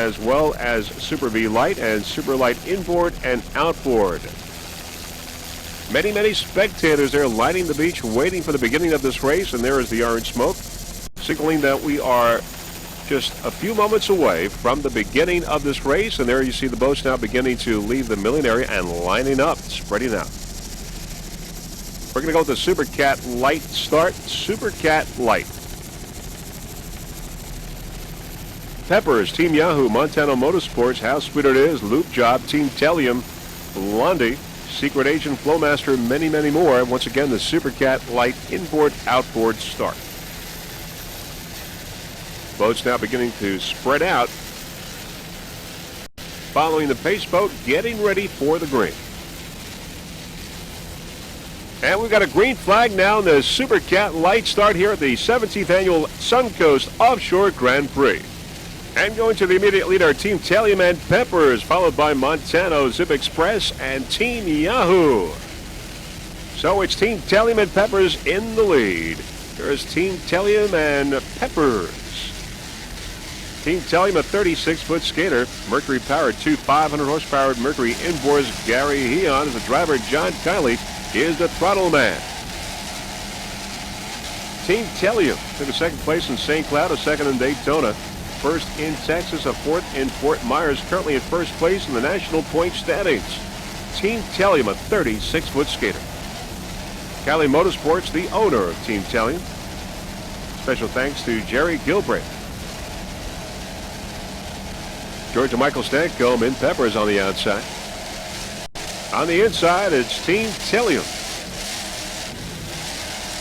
as well as Super V Light and Super Light inboard and outboard. Many spectators there lining the beach, waiting for the beginning of this race, and there is the orange smoke, signaling that we are just a few moments away from the beginning of this race. And there you see the boats now beginning to leave the milling area and lining up, spreading out. We're going to go with the Super Cat Light start. Super Cat Light. Peppers, Team Yahoo, Montana Motorsports, House Sweeter It Is, Loop Job, Team Telium, Blondie, Secret Agent, Flowmaster, many more. Once again, the Super Cat Light inboard, outboard start. Boats now beginning to spread out. Following the pace boat, getting ready for the green. And we've got a green flag now in the Super Cat Light start here at the 17th Annual Suncoast Offshore Grand Prix. And going to the immediate lead are Team Telium and Peppers, followed by Montano, Zip Express, and Team Yahoo. So it's Team Telium and Peppers in the lead. Here's Team Telium and Peppers. Team Telium, a 36-foot skater. Mercury powered, 2 500-horsepower Mercury inboards. Gary Heon is the driver. John Kiley is the throttle man. Team Telium took a second place in St. Cloud, a second in Daytona, first in Texas, a fourth in Fort Myers, currently in first place in the national point standings. Team Telium, a 36-foot skater. Cali Motorsports, the owner of Team Telium. Special thanks to Jerry Gilbreth. Georgia Michael Stancombe in Peppers on the outside. On the inside, it's Team Telium.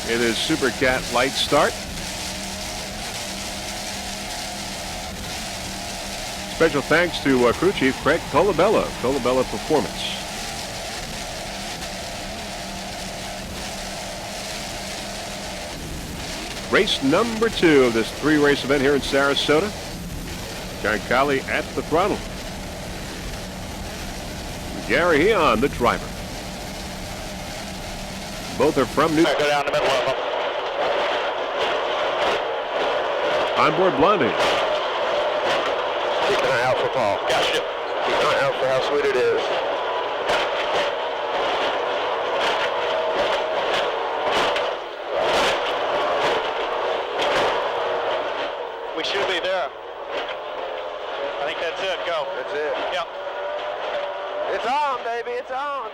It is Super Cat Light start. Special thanks to crew chief Craig Colabella, Colabella Performance. Race number 2 of this 3-race event here in Sarasota. John Kiley at the throttle. Gary Heon, the driver. Both are from New. Go down the middle of them. Onboard Blondie. Keep an eye out for Paul. Gotcha. Keep an eye out for How Sweet It Is. We should be there. I think that's it. Go. That's it. Yep. It's on, baby. It's on.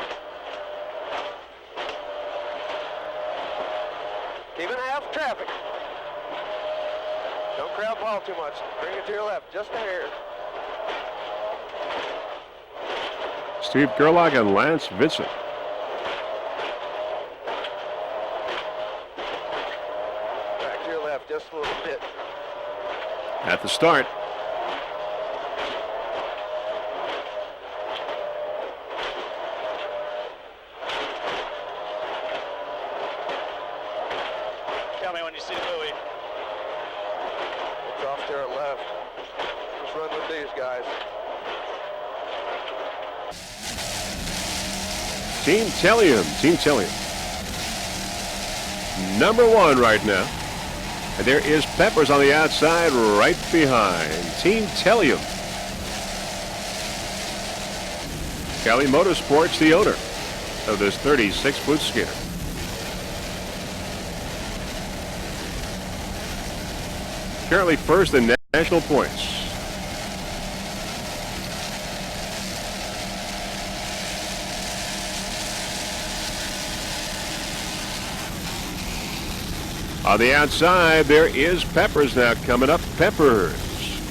Keep an eye out for traffic. Don't crowd ball too much. Bring it to your left, just a hair. Steve Gerlach and Lance Vincent. Back to your left, just a little bit. At the start. Tell me when you see the buoy. It's off there at left. Just run with these guys. Team Telium. Team Telium. Number 1 right now. And there is Peppers on the outside right behind. Team Telium. Cali Motorsports, the owner of this 36-foot skater. Currently first in national points. On the outside, there is Peppers now coming up. Peppers,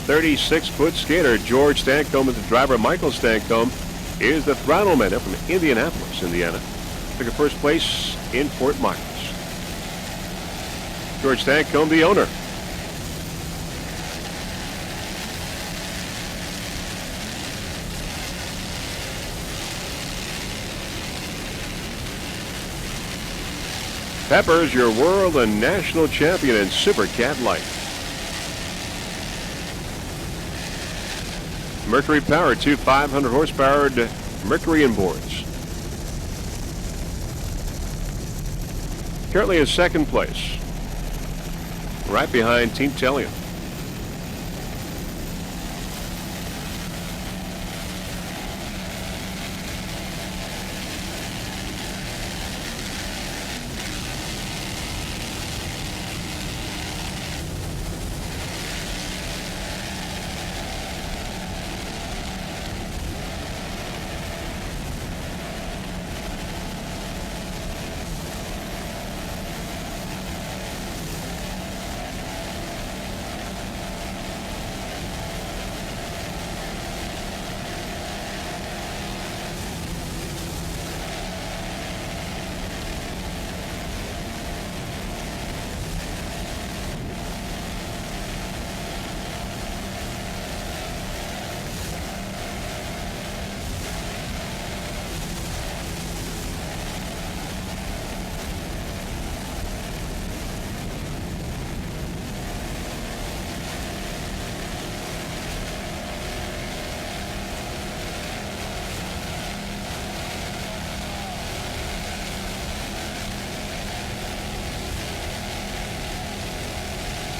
36-foot skater. George Stancombe is the driver. Michael Stancombe is the throttle man from Indianapolis, Indiana. Took a first place in Fort Myers. George Stancombe, the owner. Peppers, your world and national champion in Super Cat Light. Mercury powered, 2 500-horsepower Mercury inboards. Currently in second place, right behind Team Telium.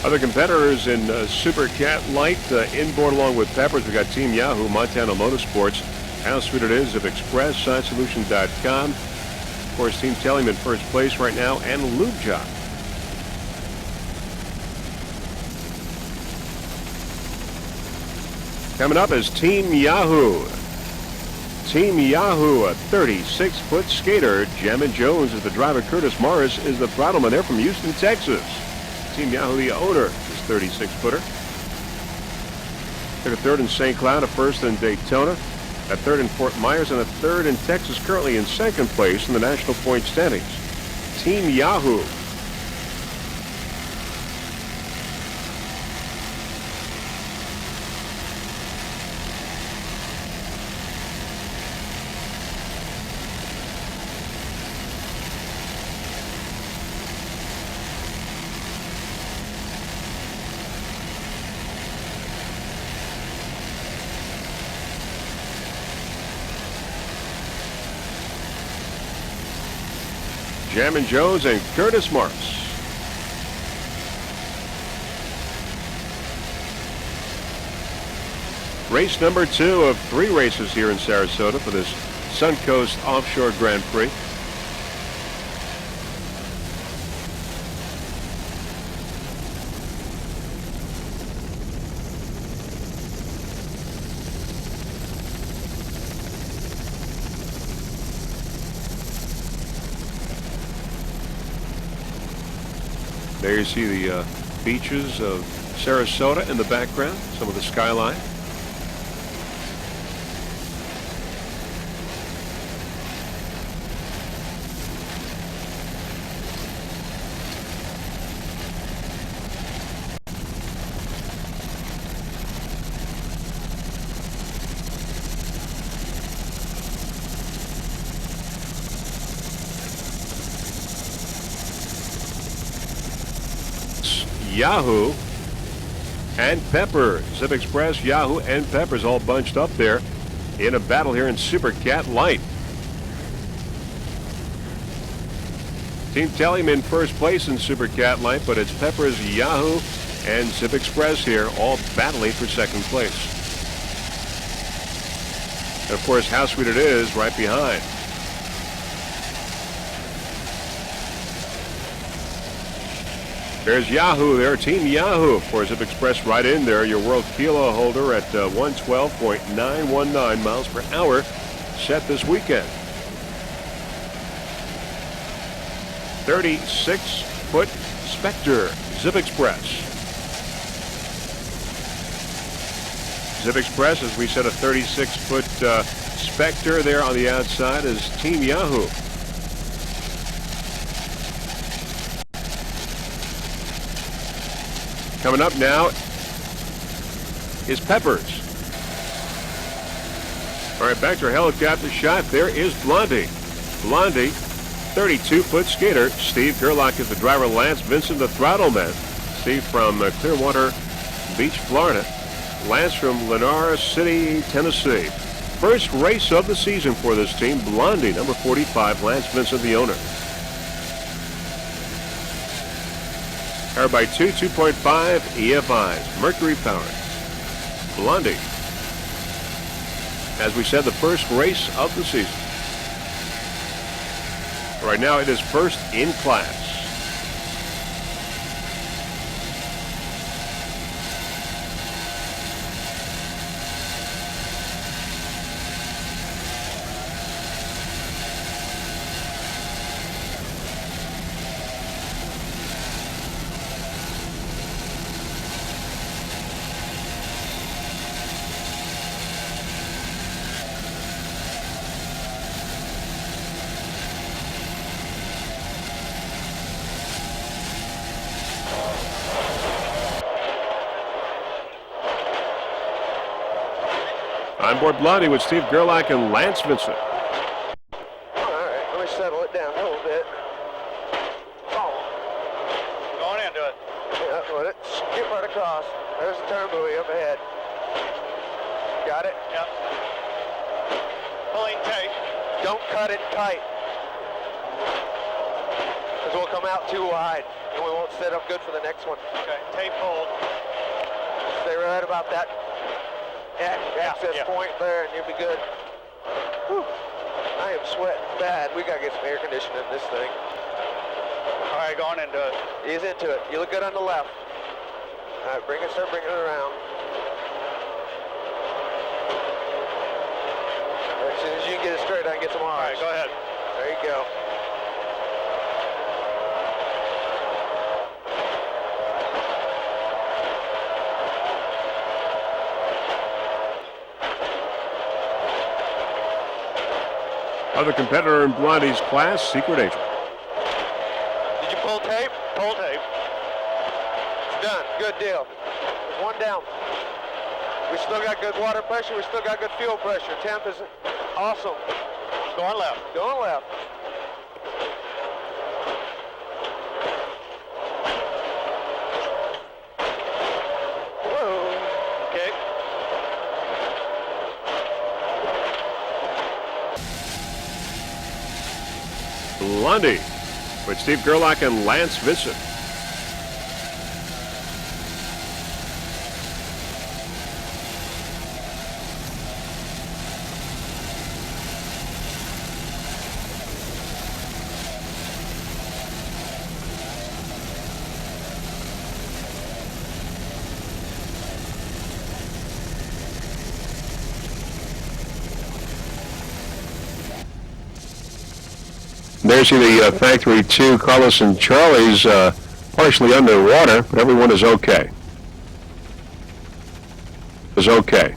Other competitors in Super Cat Light, inboard along with Peppers, we got Team Yahoo, Montana Motorsports, How Sweet It Is of Express, SideSolution.com. Of course, Team Tellyman first place right now, and Lube Job. Coming up is Team Yahoo. Team Yahoo, a 36-foot skater. Jammin' Jones is the driver. Curtis Morris is the throttleman. They're from Houston, Texas. Team Yahoo, the owner, is 36-footer. Took a third in St. Cloud, a first in Daytona, a third in Fort Myers, and a third in Texas, currently in second place in the national point standings. Team Yahoo. Jammin' Jones and Curtis Morris. Race number 2 of 3 races here in Sarasota for this Suncoast Offshore Grand Prix. There you see the beaches of Sarasota in the background, some of the skyline. Yahoo and Peppers. Zip Express, Yahoo, and Peppers all bunched up there in a battle here in Super Cat Light. Team Tellyman first place in Super Cat Light, but it's Peppers, Yahoo, and Zip Express here, all battling for second place. And of course, How Sweet It Is right behind. There's Yahoo there, Team Yahoo. Of course, Zip Express right in there. Your world kilo holder at 112.919 miles per hour set this weekend. 36-foot Spectre, Zip Express. Zip Express, as we said, a 36-foot Spectre there on the outside is Team Yahoo. Coming up now is Peppers. All right, back to our helicopter shot. There is Blondie. Blondie, 32-foot skater. Steve Gerlach is the driver. Lance Vincent, the throttleman. Steve from Clearwater Beach, Florida. Lance from Lenore City, Tennessee. First race of the season for this team. Blondie, number 45. Lance Vincent, the owner. Powered by 2.5 EFIs, Mercury powered. Blondie. As we said, the first race of the season. Right now it is first in class. On board Blondie with Steve Gerlach and Lance Vincent. All right, let me settle it down a little bit. Oh. Going into it. Yeah, let it skip right across. There's the turn buoy up ahead. Got it? Yep. Pulling tight. Don't cut it tight, because we'll come out too wide and we won't set up good for the next one. Okay, tape hold. Stay right about that access point there, and you'll be good. Whew. I am sweating bad. We gotta get some air conditioning in this thing. All right, going into it. Ease into it. You look good on the left. All right, start bringing it around. As soon as you can get it straight, I can get some arms. All right, go ahead. There you go. Other competitor in Blondie's class, Secret Agent. Did you pull tape? Pull tape. It's done. Good deal. There's one down. We still got good water pressure. We still got good fuel pressure. Temp is awesome. Going left. Going left. Whoa. Okay. Blondie with Steve Gerlach and Lance Vincent. There's the Factory 2, Carlos and Charlie's partially underwater, but everyone is okay. Is okay.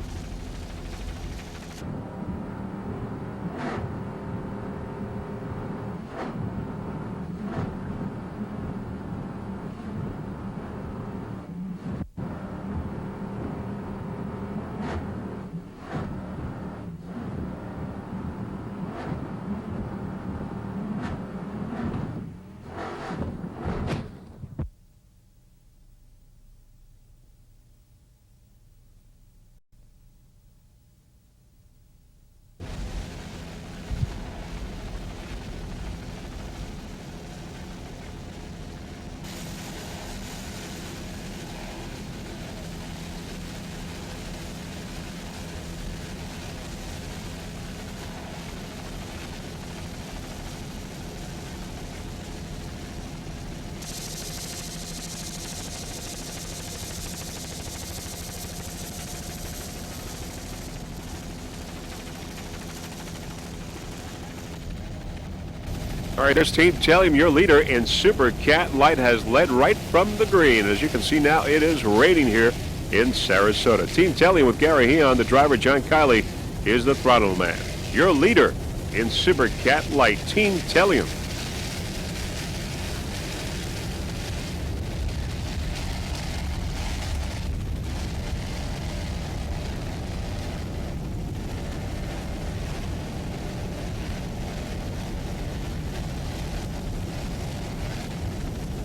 All right, there's Team Talium, your leader in Super Cat Light, has led right from the green. As you can see now, it is raining here in Sarasota. Team Talium with Gary Heon, the driver. John Kiley is the throttle man. Your leader in Super Cat Light, Team Talium.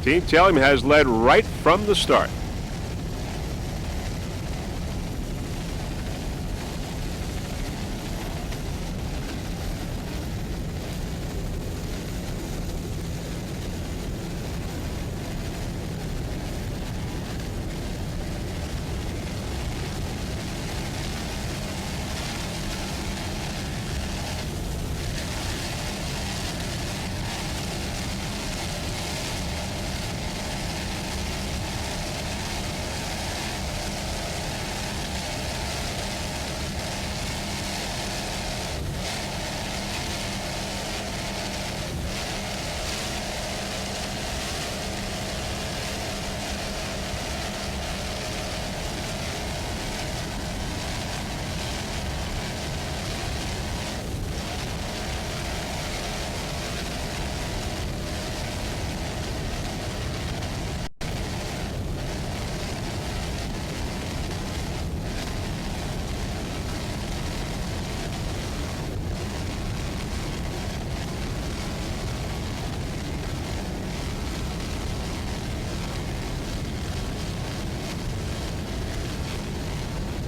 Team Talium has led right from the start.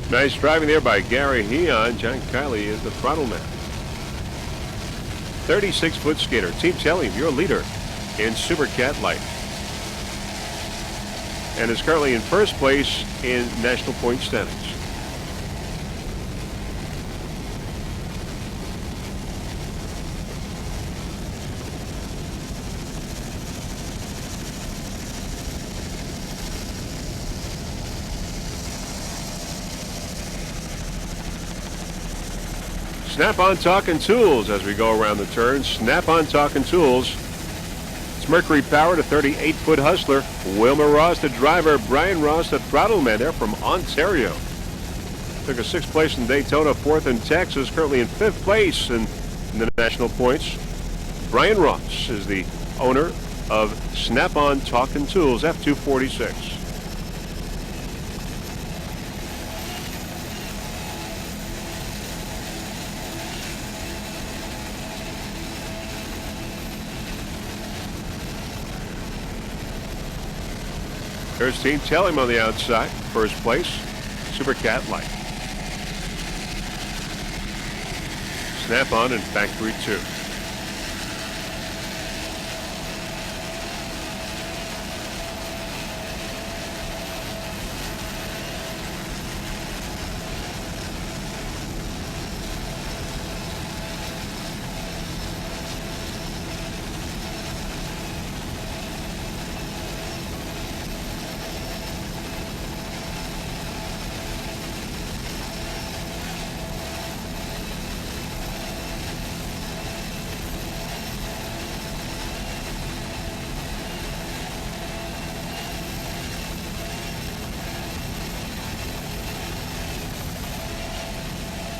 Nice driving there by Gary Heon. John Kiley is the throttle man. 36-foot skater. Team Talium, your leader in Super Cat Light. and is currently in first place in national point standings. Snap-on Talking Tools as we go around the turn. Snap-on Talking Tools. It's Mercury powered, a 38-foot Hustler. Wilma Ross, the driver. Brian Ross, the throttle man there from Ontario. Took a 6th place in Daytona, 4th in Texas. Currently in 5th place in the national points. Brian Ross is the owner of Snap-on Talking Tools, F246. There's Team Telling on the outside, first place, Supercat Light. Snap-on in Factory 2.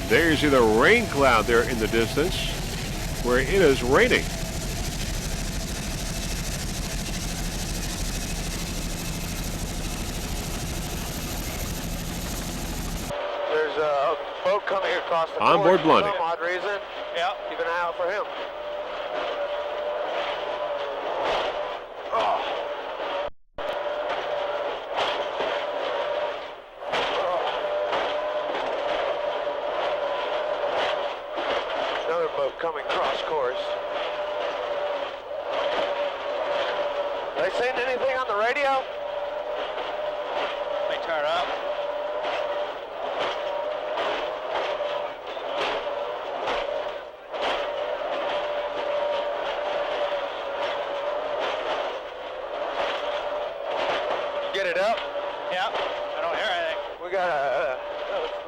There you see the rain cloud there in the distance where it is raining. There's a boat coming across the Onboard course Blondie. for some odd reason. Yeah. Keep an eye out for him. Oh. Another boat coming cross course. Are they saying anything on the radio? Let me turn up. Get it up. Yeah, I don't hear anything. We got a,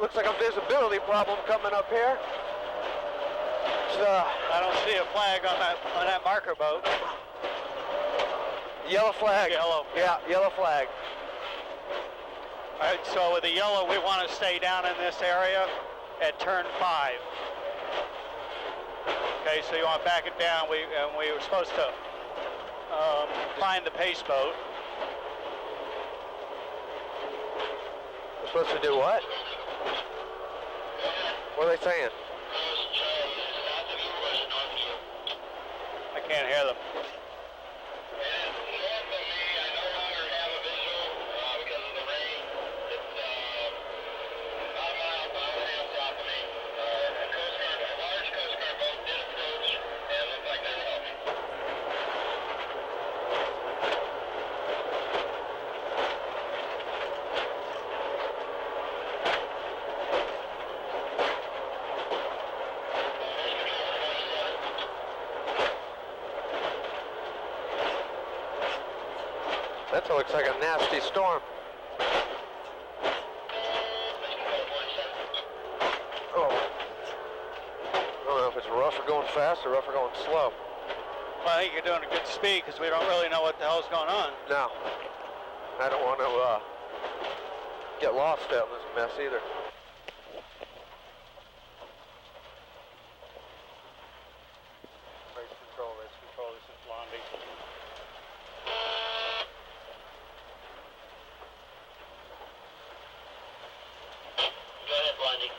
looks like a visibility problem coming up here. It's, I don't see a flag on that marker boat. yellow flag. Yellow. Yeah, yellow flag. All right, so with the yellow, we want to stay down in this area at turn 5. Okay, so you want to back it down. We were supposed to find the pace boat. We're supposed to do what? What are they saying? I can't hear them. That looks like a nasty storm. Oh. I don't know if it's rough or going fast or rough or going slow. Well, I think you're doing a good speed because we don't really know what the hell's going on. No. I don't want to get lost out in this mess either. Race control, this is Blondie. Go ahead, Blondie.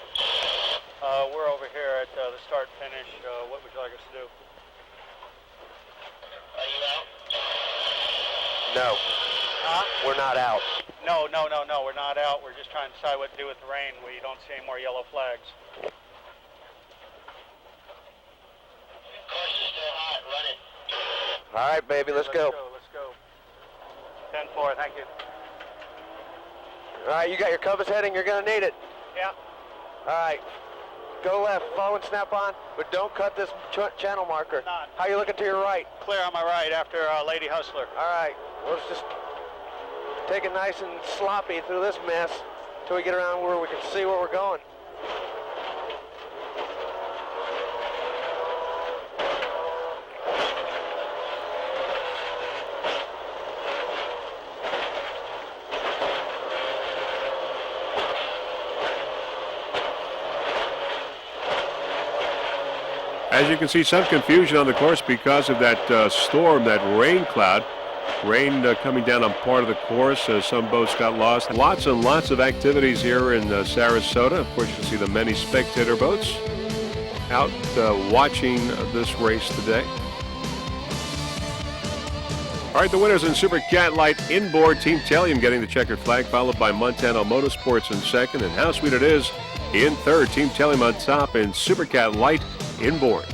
We're over here at the start finish. What would you like us to do? Are you out? No. Huh? We're not out. No, we're not out. We're just trying to decide what to do with the rain. We don't see any more yellow flags. Course is still hot. Run it. All right, baby, let's go. Let's go. 10-4, thank you. All right, you got your compass heading. You're going to need it. Yeah. All right. Go left, forward, snap on, but don't cut this channel marker. Not. How you looking to your right? Clear on my right after Lady Hustler. All right, let's just take it nice and sloppy through this mess until we get around where we can see where we're going. As you can see, some confusion on the course because of that storm, that rain cloud. Rain coming down on part of the course. Some boats got lost. Lots and lots of activities here in Sarasota. Of course, you can see the many spectator boats out watching this race today. All right, the winners in Super Cat Light inboard, Team Talium getting the checkered flag, followed by Montana Motorsports in second. And how sweet it is in third, Team Talium on top in Super Cat Light inboard.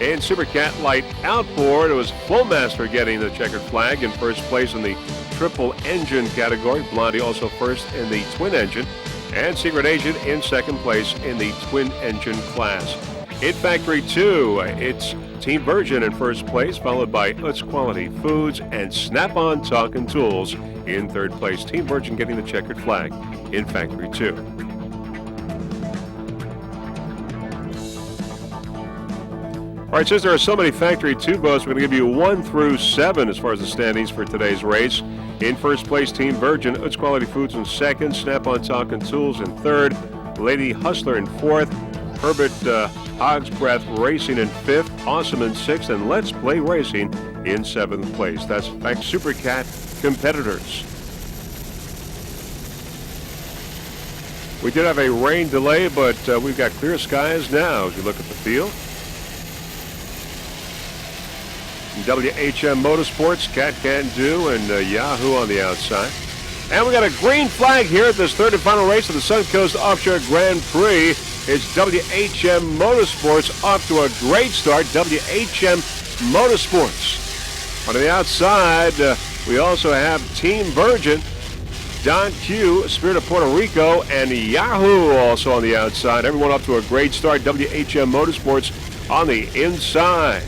In Super Cat Light outboard, it was Flowmaster getting the checkered flag in first place in the triple engine category. Blondie also first in the twin engine, and Secret Agent in second place in the twin engine class. In Factory 2, it's Team Virgin in first place, followed by Utz Quality Foods and Snap-on Talking Tools in third place. Team Virgin getting the checkered flag in Factory 2. All right, since there are so many Factory 2 boats, we're going to give you 1 through 7 as far as the standings for today's race. In first place, Team Virgin, Utz Quality Foods in second, Snap-on Talking Tools in third, Lady Hustler in fourth, Herbert Hog's Breath Racing in fifth, Awesome in sixth, and Let's Play Racing in seventh place. That's Fact Super Cat competitors. We did have a rain delay, but we've got clear skies now as you look at the field. WHM Motorsports, Cat Can Do, and Yahoo on the outside. And we got a green flag here at this third and final race of the Suncoast Offshore Grand Prix. It's WHM Motorsports off to a great start. WHM Motorsports. On the outside, we also have Team Virgin, Don Q, Spirit of Puerto Rico, and Yahoo also on the outside. Everyone up to a great start. WHM Motorsports on the inside.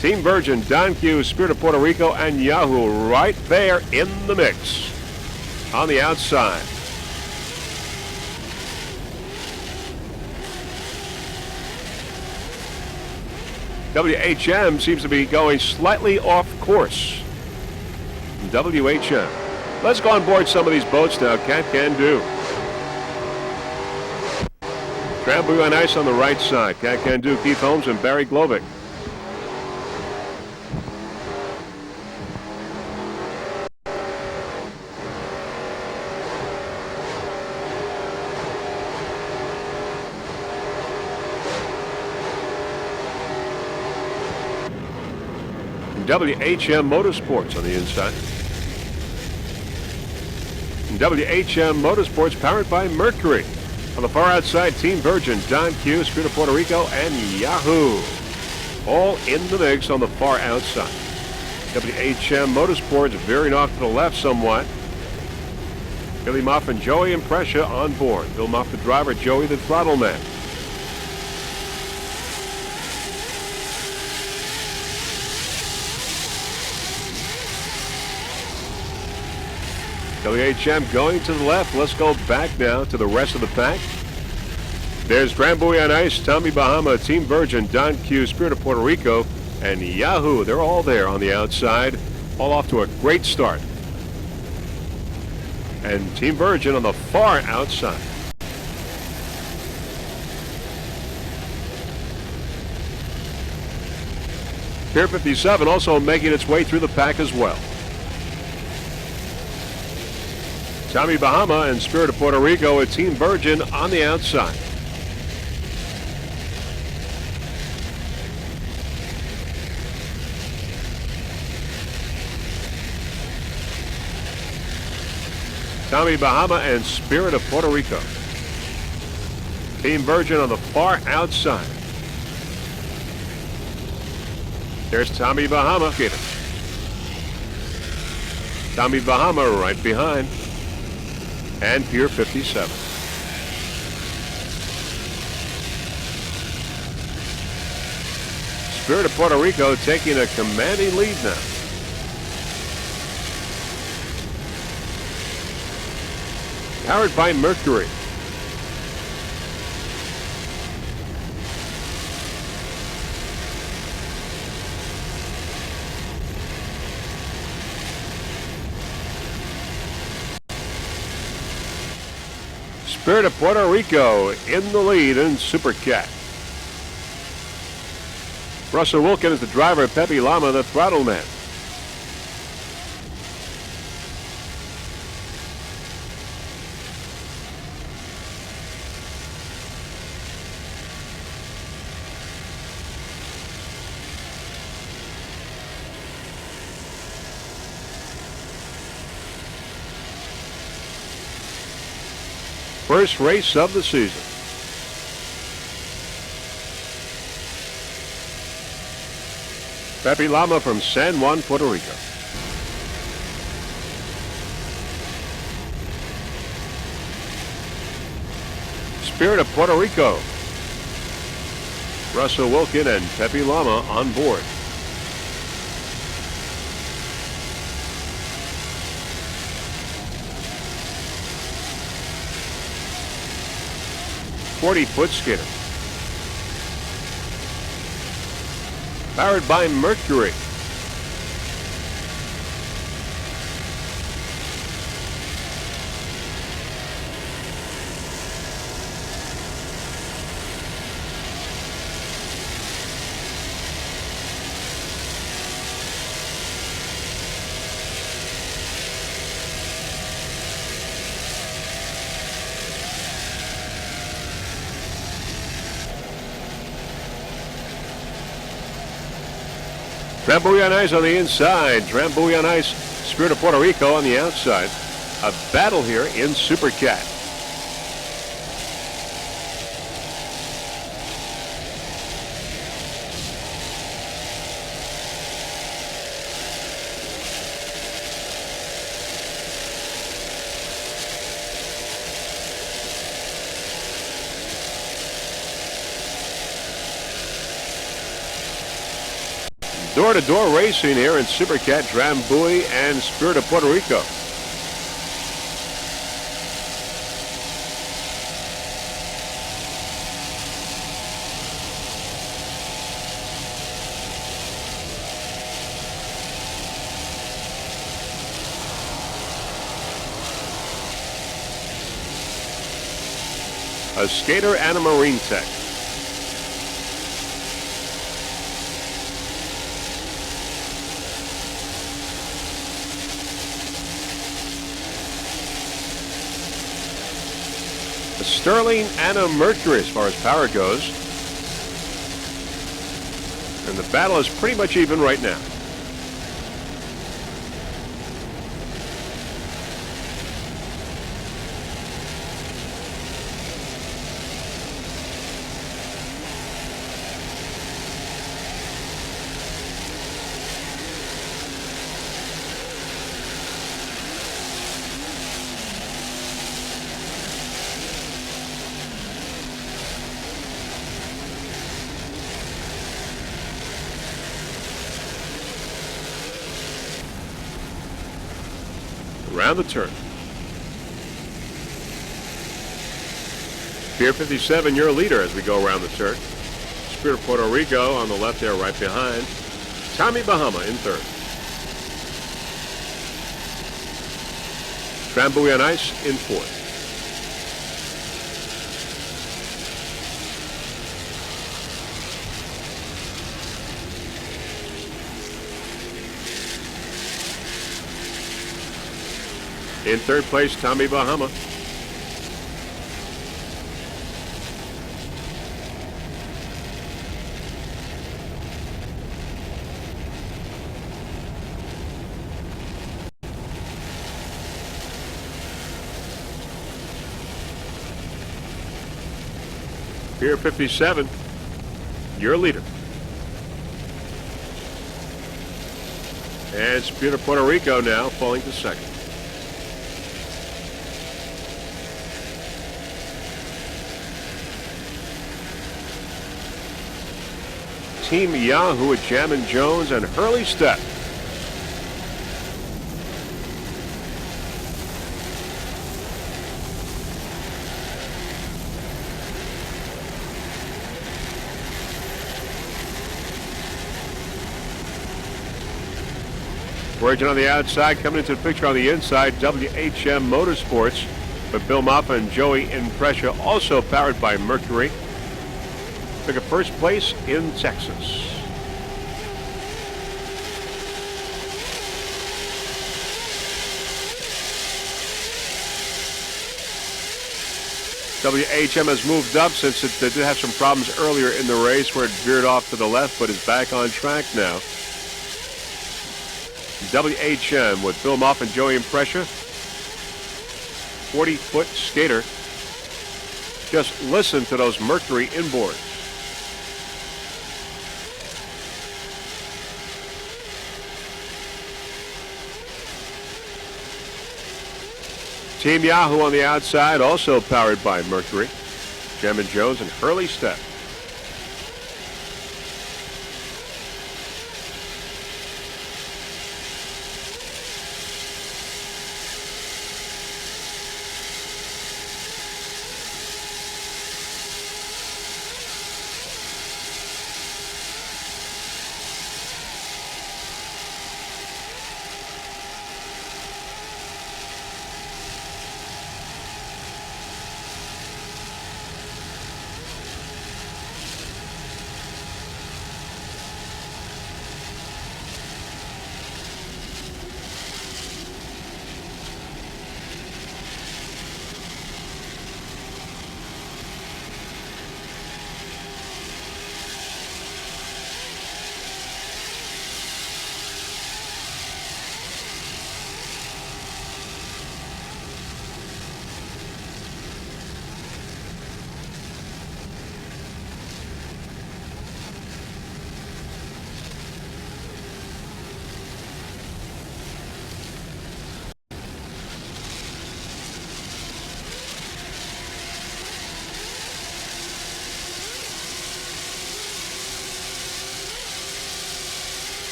Team Virgin, Don Q, Spirit of Puerto Rico, and Yahoo right there in the mix on the outside. WHM seems to be going slightly off course. WHM. Let's go on board some of these boats now. Cat Can Do. Trambuie on ice on the right side. Cat Can Do, Keith Holmes and Barry Glovick. WHM Motorsports on the inside. WHM Motorsports powered by Mercury. On the far outside, Team Virgin, Don Q, Spirit of Puerto Rico, and Yahoo. All in the mix on the far outside. WHM Motorsports veering off to the left somewhat. Billy Moff and Joey Impressia on board. Bill Moff the driver, Joey the throttle man. WHM going to the left. Let's go back now to the rest of the pack. There's Trambuie on ice, Tommy Bahama, Team Virgin, Don Q, Spirit of Puerto Rico, and Yahoo. They're all there on the outside, all off to a great start. And Team Virgin on the far outside. Pier 57 also making its way through the pack as well. Tommy Bahama and Spirit of Puerto Rico at Team Virgin on the outside. Tommy Bahama and Spirit of Puerto Rico. Team Virgin on the far outside. There's Tommy Bahama. Get him. Tommy Bahama right behind. And Pier 57. Spirit of Puerto Rico taking a commanding lead now. Powered by Mercury. Spirit of Puerto Rico in the lead in Super Cat. Russell Wilkin is the driver, Pepe Lama the throttle man. First race of the season. Pepe Lama from San Juan, Puerto Rico. Spirit of Puerto Rico. Russell Wilkin and Pepe Lama on board. .40-foot skidder. Powered by Mercury. Trambuie on ice on the inside. Trambuie on ice. Spirit of Puerto Rico on the outside. A battle here in Super Cat. Door-to-door racing here in Super Cat, Trambuie and Spirit of Puerto Rico. A skater and a marine tech. Sterling and a Mercury as far as power goes. And the battle is pretty much even right now. Around the turn. Pier 57, your leader as we go around the turn. Spirit of Puerto Rico on the left there right behind. Tommy Bahama in third. Trambuie on ice in fourth. In third place, Tommy Bahama. Pier 57, your leader. And it's Peter Puerto Rico now falling to second. Team Yahoo with Jammin' Jones and Hurley Step. Origin on the outside, coming into the picture on the inside, WHM Motorsports with Bill Moffa and Joey Impressia, also powered by Mercury. Took a first place in Texas. WHM has moved up since it did have some problems earlier in the race where it veered off to the left, but is back on track now. WHM with Bill Moffa and Joey Impressia. 40-foot skater. Just listen to those Mercury inboards. Team Yahoo on the outside, also powered by Mercury. Jammin' Jones and Hurley Step.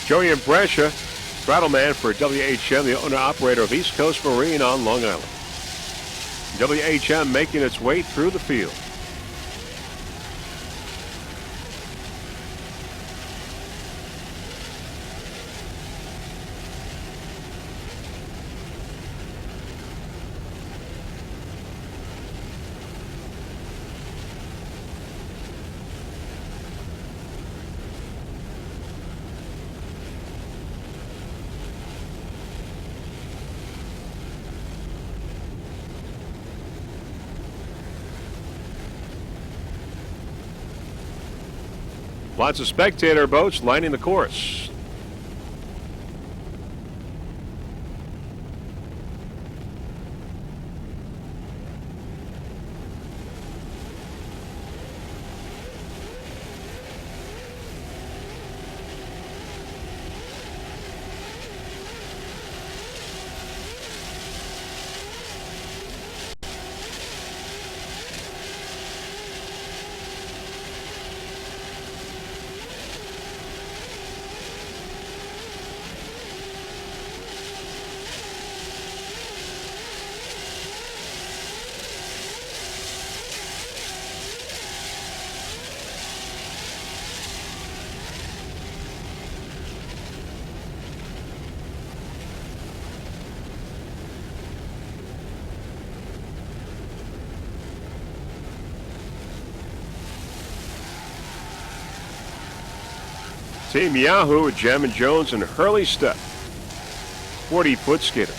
Joey Impressia, throttle man for WHM, the owner-operator of East Coast Marine on Long Island. WHM making its way through the field. Lots of spectator boats lining the course. Team Yahoo with Jammin' Jones and Hurley Step. 40-foot skater.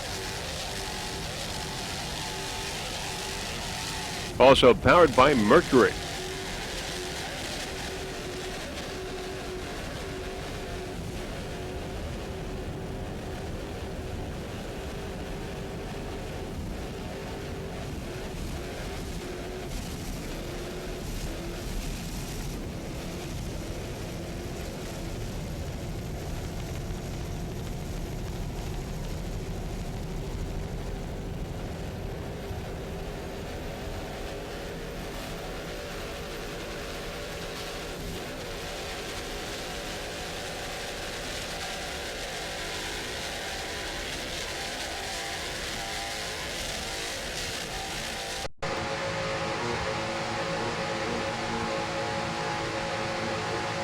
Also powered by Mercury.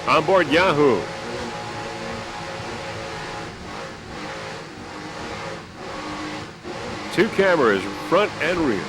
On board Yahoo. Two cameras, front and rear.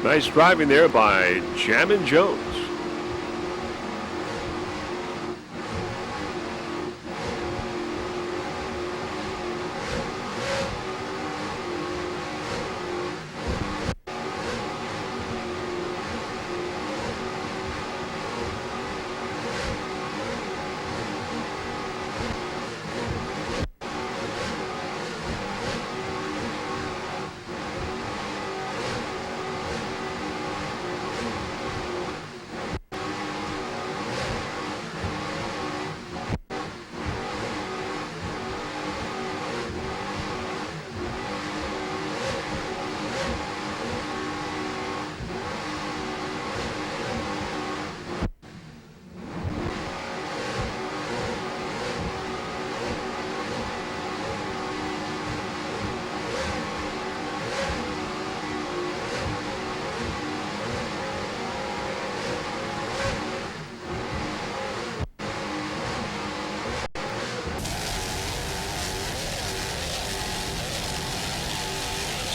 Nice driving there by Jammin' Jones.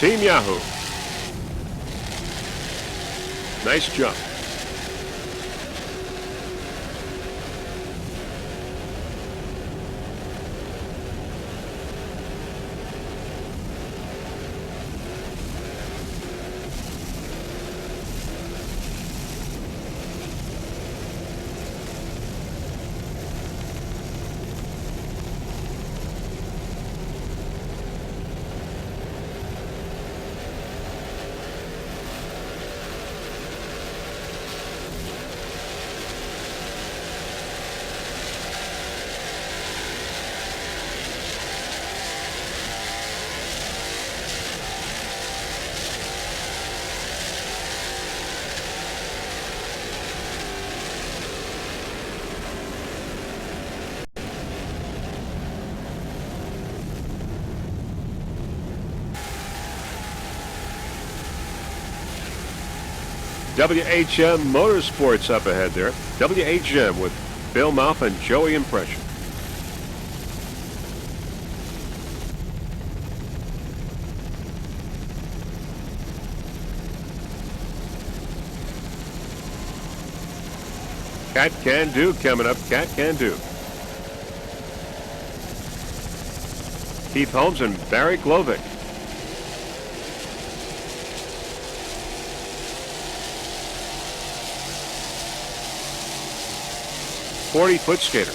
Team Yahoo. Nice jump. WHM Motorsports up ahead there. WHM with Bill Mouth and Joey Impression. Cat Can Do coming up. Cat Can Do. Keith Holmes and Barry Glovick. .40-foot skater.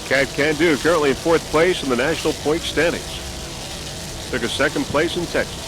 Cat Can Do currently in 4th place in the national point standings. Took a 2nd place in Texas.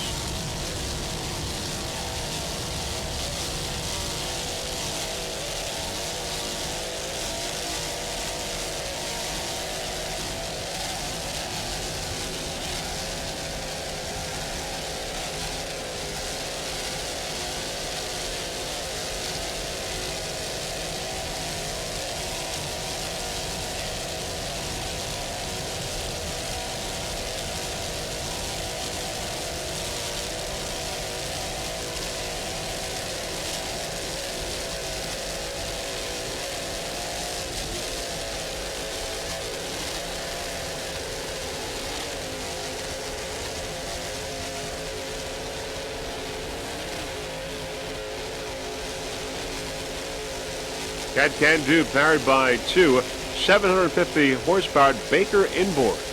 Can Do powered by two 750 horsepower Baker inboards.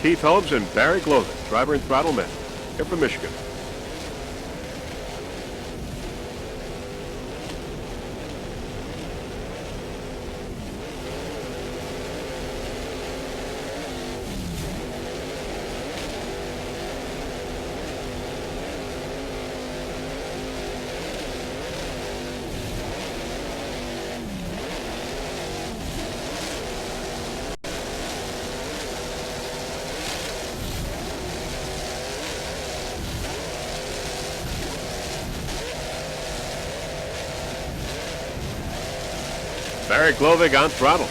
Keith Holmes and Barry Glover, driver and throttle man, here from Michigan. Barry Glovig on throttle.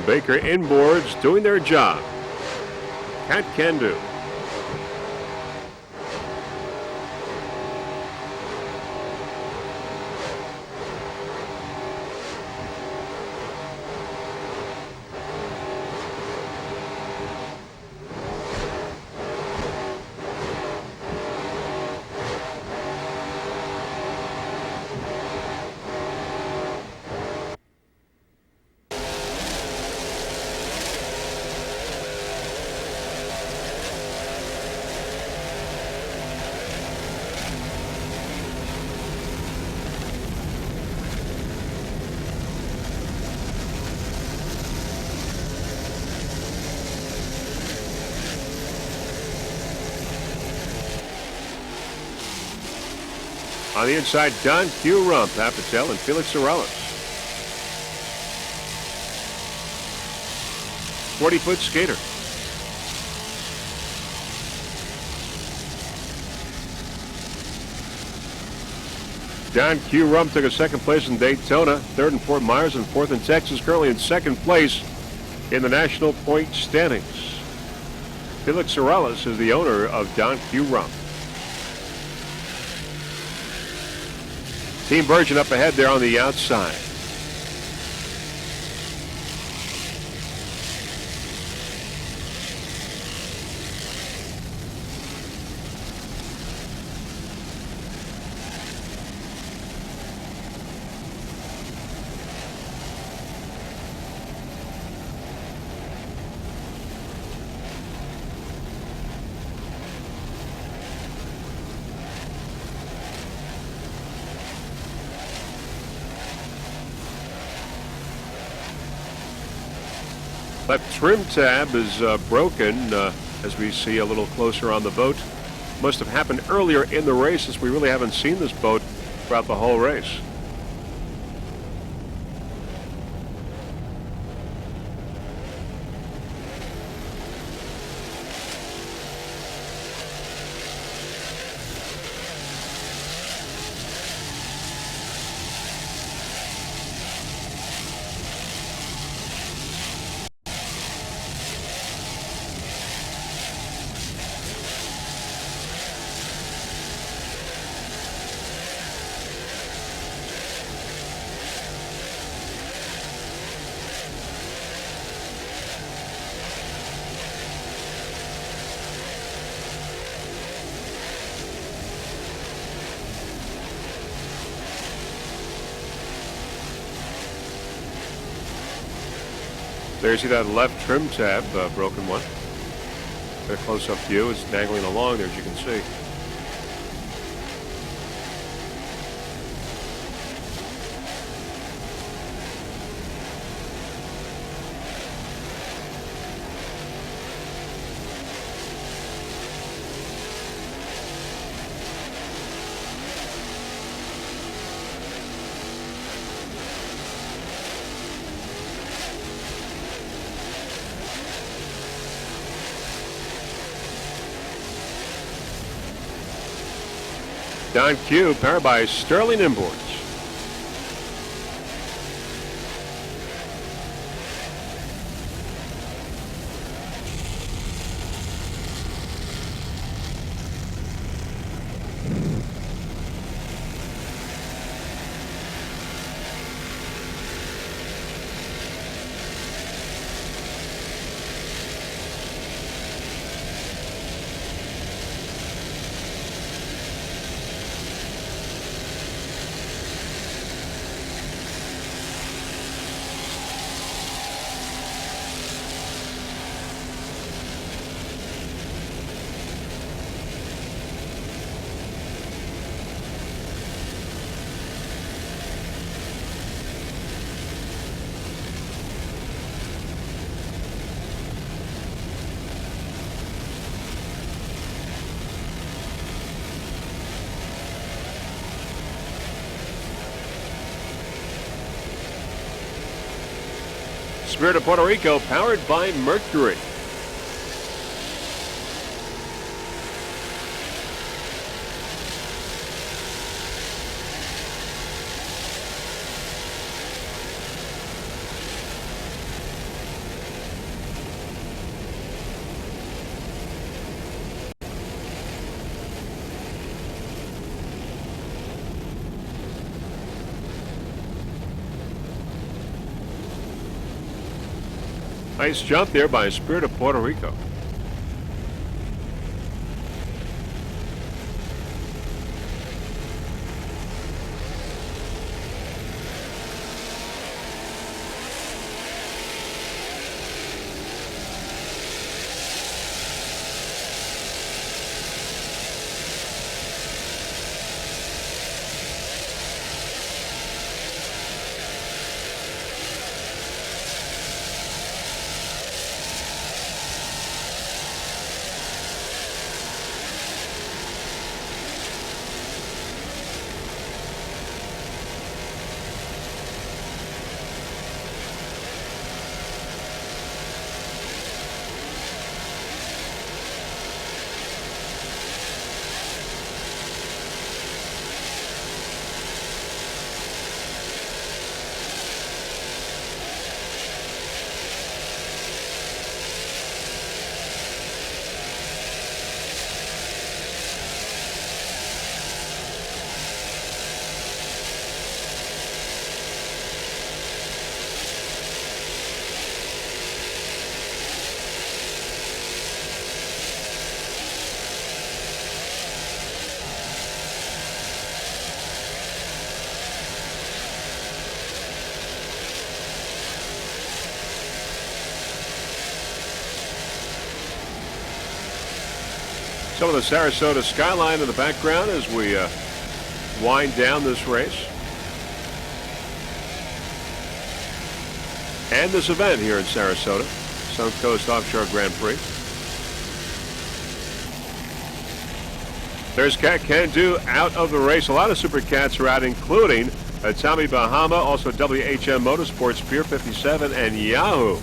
Baker inboards doing their job. Can Do. On the inside, Don Q. Rump, Patel, and Felix Morales. 40-foot skater. Don Q. Rump took a second place in Daytona, third in Fort Myers, and fourth in Texas. Currently in second place in the national point standings. Felix Morales is the owner of Don Q. Rump. Team Virgin up ahead there on the outside. Left trim tab is broken, as we see a little closer on the boat. Must have happened earlier in the race, since we really haven't seen this boat throughout the whole race. There you see that left trim tab, broken one. Got a close-up view. It's dangling along there, as you can see. Don Q, powered by Sterling Imports. Spirit of Puerto Rico, powered by Mercury. Nice jump there by Spirit of Puerto Rico. Some of the Sarasota skyline in the background as we wind down this race. And this event here in Sarasota, Suncoast Offshore Grand Prix. There's Cat Can Do out of the race. A lot of Super Cats are out, including Tommy Bahama, also WHM Motorsports, Pier 57, and Yahoo.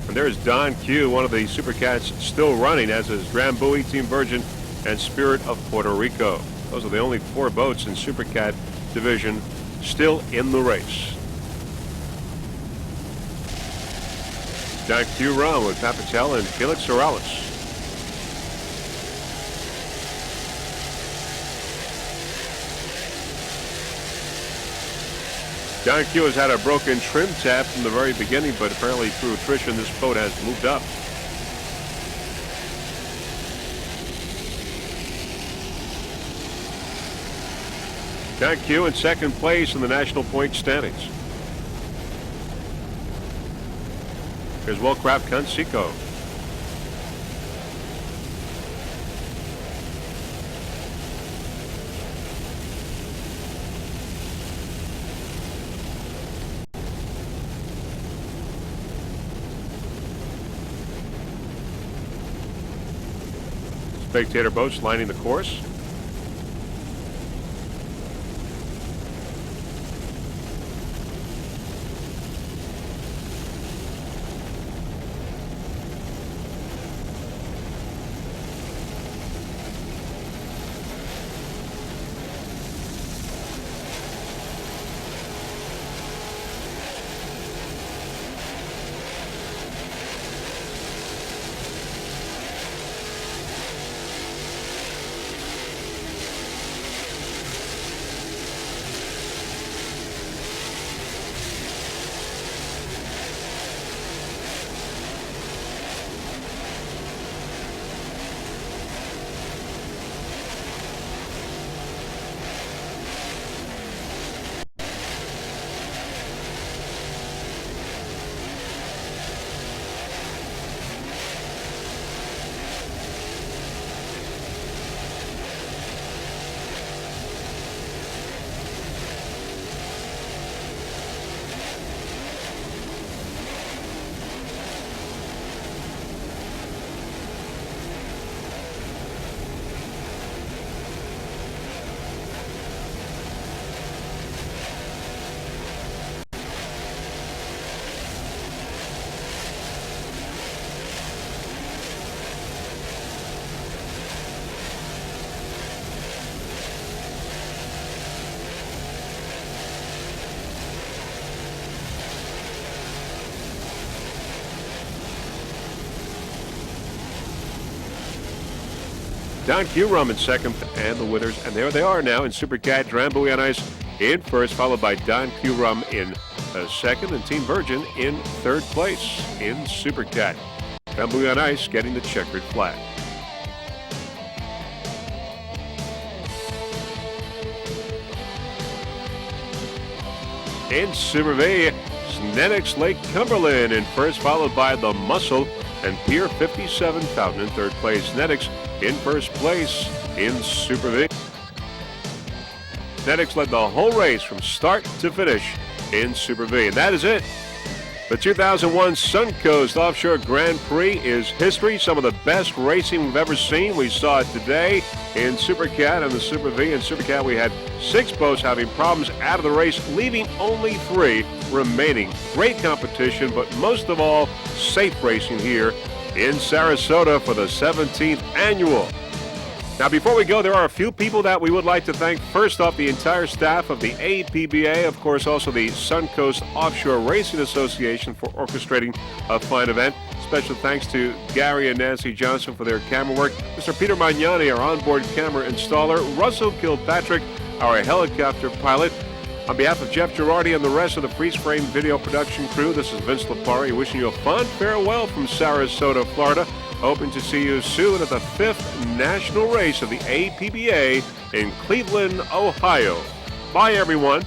And there's Don Q, one of the Super Cats still running, as is Drambuie, Team Virgin, and Spirit of Puerto Rico. Those are the only 4 boats in Super Cat division still in the race. Don Q run with Pat Patel and Felix Morales. Don Q has had a broken trim tab from the very beginning, but apparently through attrition, this boat has moved up. Don Q in second place in the national point standings. Here's Wellcraft Conseco. Spectator boats lining the course. Don Q-Rum in second, and the winners, and there they are now in Super Cat, Drambuie on Ice in first, followed by Don Q-Rum in second, and Team Virgin in third place in Super Cat. Drambuie on Ice getting the checkered flag. In Super V, Snedecks Lake Cumberland in first, followed by the Muscle and Pier 57 Fountain in third place. Snedecks in first place in Super V. Snedecks led the whole race from start to finish in Super V. And that is it. The 2001 Suncoast Offshore Grand Prix is history. Some of the best racing we've ever seen. We saw it today in Super Cat and the Super V. In Super Cat, we had 6 boats having problems out of the race, leaving only 3 remaining. Great competition, but most of all, safe racing here in Sarasota for the 17th annual. Now, before we go, there are a few people that we would like to thank. First off, the entire staff of the APBA, of course, also the Suncoast Offshore Racing Association for orchestrating a fine event. Special thanks to Gary and Nancy Johnson for their camera work. Mr. Peter Magnani, our onboard camera installer. Russell Kilpatrick, our helicopter pilot. On behalf of Jeff Girardi and the rest of the Freeze Frame video production crew, this is Vince Lipari wishing you a fond farewell from Sarasota, Florida. Hoping to see you soon at the 5th national race of the APBA in Cleveland, Ohio. Bye, everyone.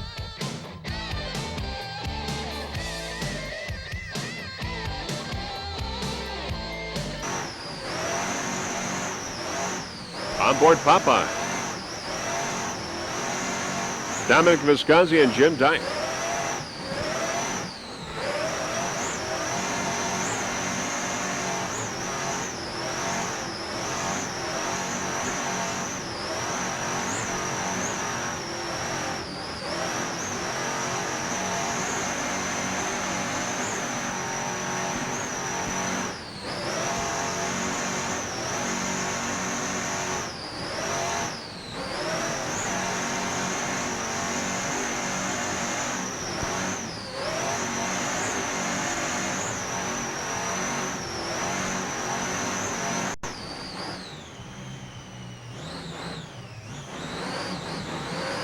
On board Popeye, Dominic Visconti and Jim Dyke.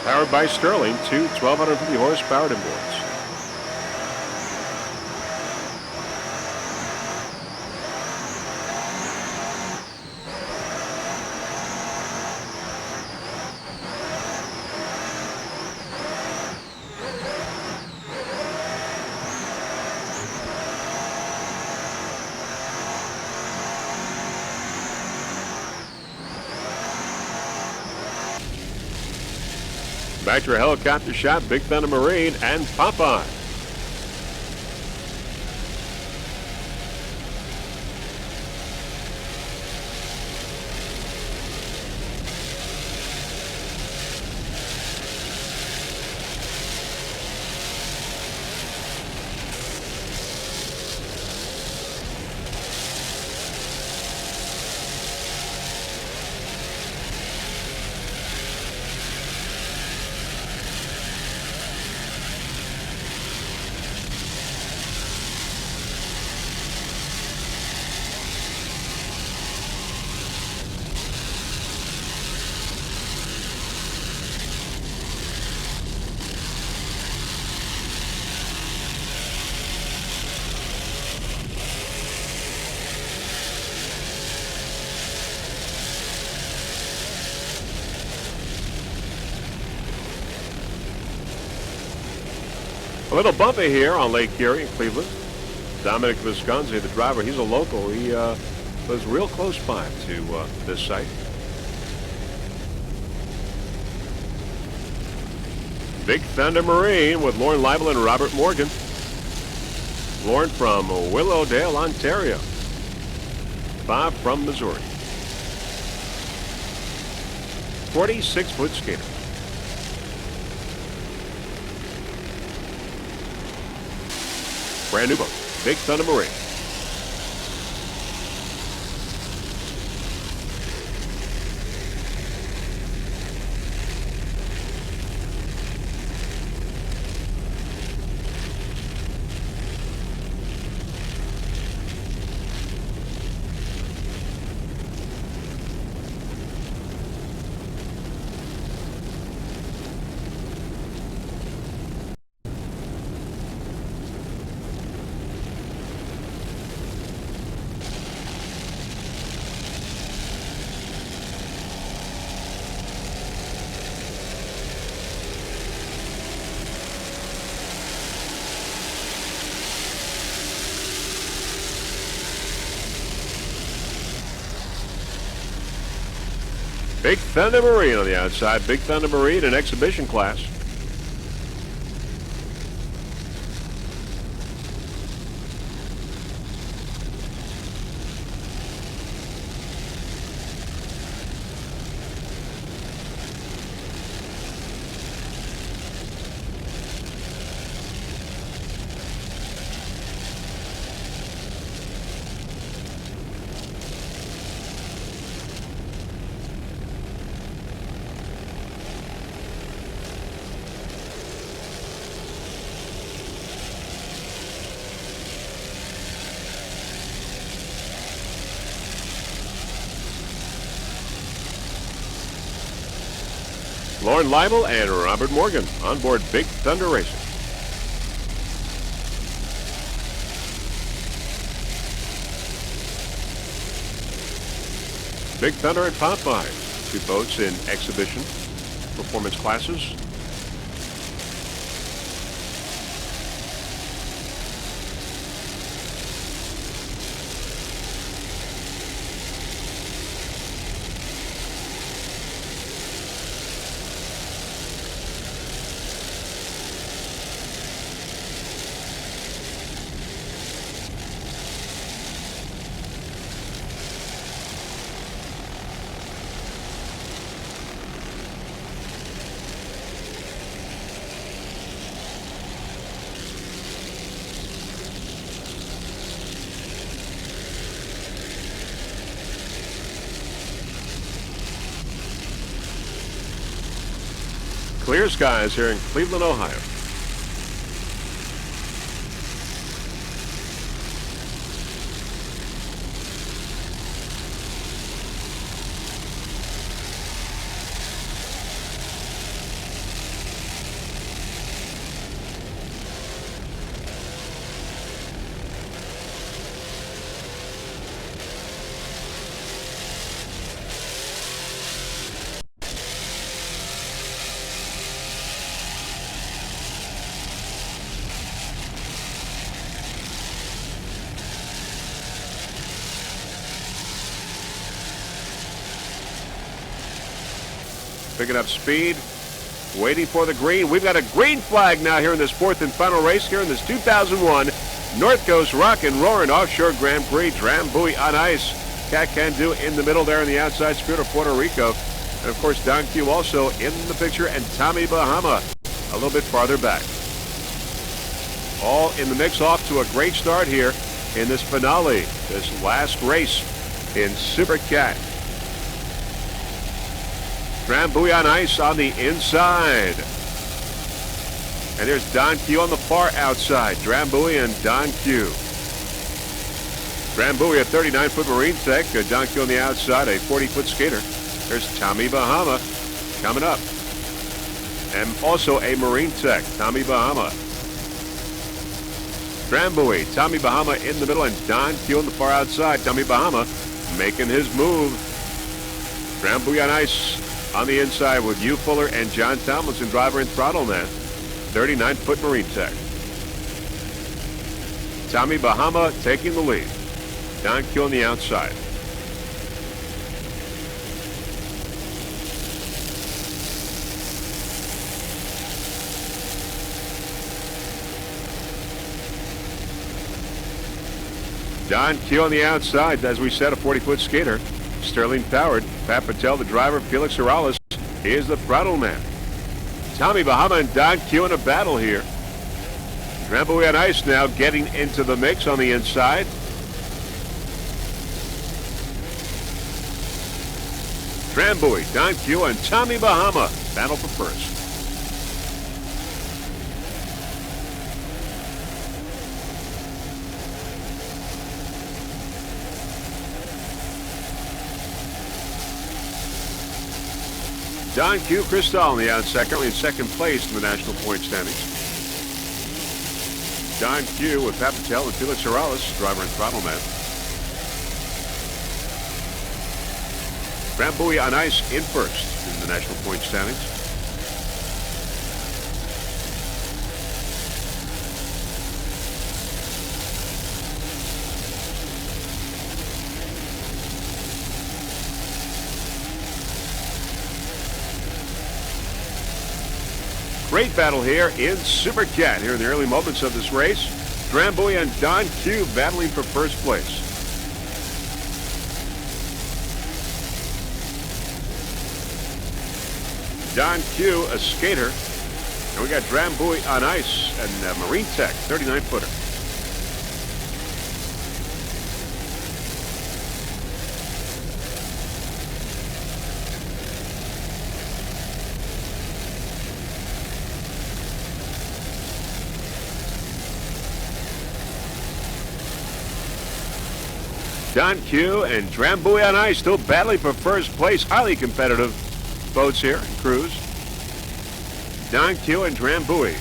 Powered by Sterling, 2 1,250 horsepower inboards. Back to a helicopter shot, Big Thunder Marine and Popeye. A little bumpy here on Lake Erie in Cleveland. Dominic Visconti, the driver, he's a local. He was real close by to this site. Big Thunder Marine with Lauren Leibel and Robert Morgan. Lauren from Willowdale, Ontario. Bob from Missouri. 46-foot skater. Brand new boat, Big Thunder Marine. Big Thunder Marine on the outside. Big Thunder Marine in exhibition class. Lauren Leibel and Robert Morgan on board Big Thunder Racing. Big Thunder and Popeye, two boats in exhibition performance classes. Clear skies here in Cleveland, Ohio. Picking up speed. waiting for the green. We've got a green flag now here in this fourth and final race here in this 2001 North Coast Rock and Roaring Offshore Grand Prix. Drambuie on ice. Cat Can Do in the middle there on the outside skirt of Puerto Rico. And, of course, Don Q also in the picture, and Tommy Bahama a little bit farther back. All in the mix, off to a great start here in this finale, this last race in Super Cat. Drambuie on ice on the inside. And there's Don Q on the far outside. Drambuie and Don Q. Drambuie, a 39-foot Marine Tech. Don Q on the outside, a 40-foot skater. There's Tommy Bahama coming up. And also a Marine Tech, Tommy Bahama. Drambuie, Tommy Bahama in the middle, and Don Q on the far outside. Tommy Bahama making his move. Drambuie on ice on the inside with Hugh Fuller and John Tomlinson, driver and throttle man. 39-foot Marine Tech. Tommy Bahama taking the lead. Don Q on the outside. Don Q on the outside, as we said, a 40-foot skater. Sterling powered. Pat Patel, the driver. Felix Morales is the throttle man. Tommy Bahama and Don Q in a battle here. Drambuie on ice now getting into the mix on the inside. Drambuie, Don Q, and Tommy Bahama battle for first. Don Q. Cristal on the outside, currently in second place in the national point standings. Don Q with Pat Patel and Felix Morales, driver and throttle man. Drambuie on ice in first in the national point standings. Great battle here in Super Cat here in the early moments of this race. Drambuie and Don Q battling for first place. Don Q, a skater. And we got Drambuie on ice and Marine Tech, 39-footer. Don Q and Drambuie on ice still battling for first place. Highly competitive boats here and crews. Don Q and Drambuie.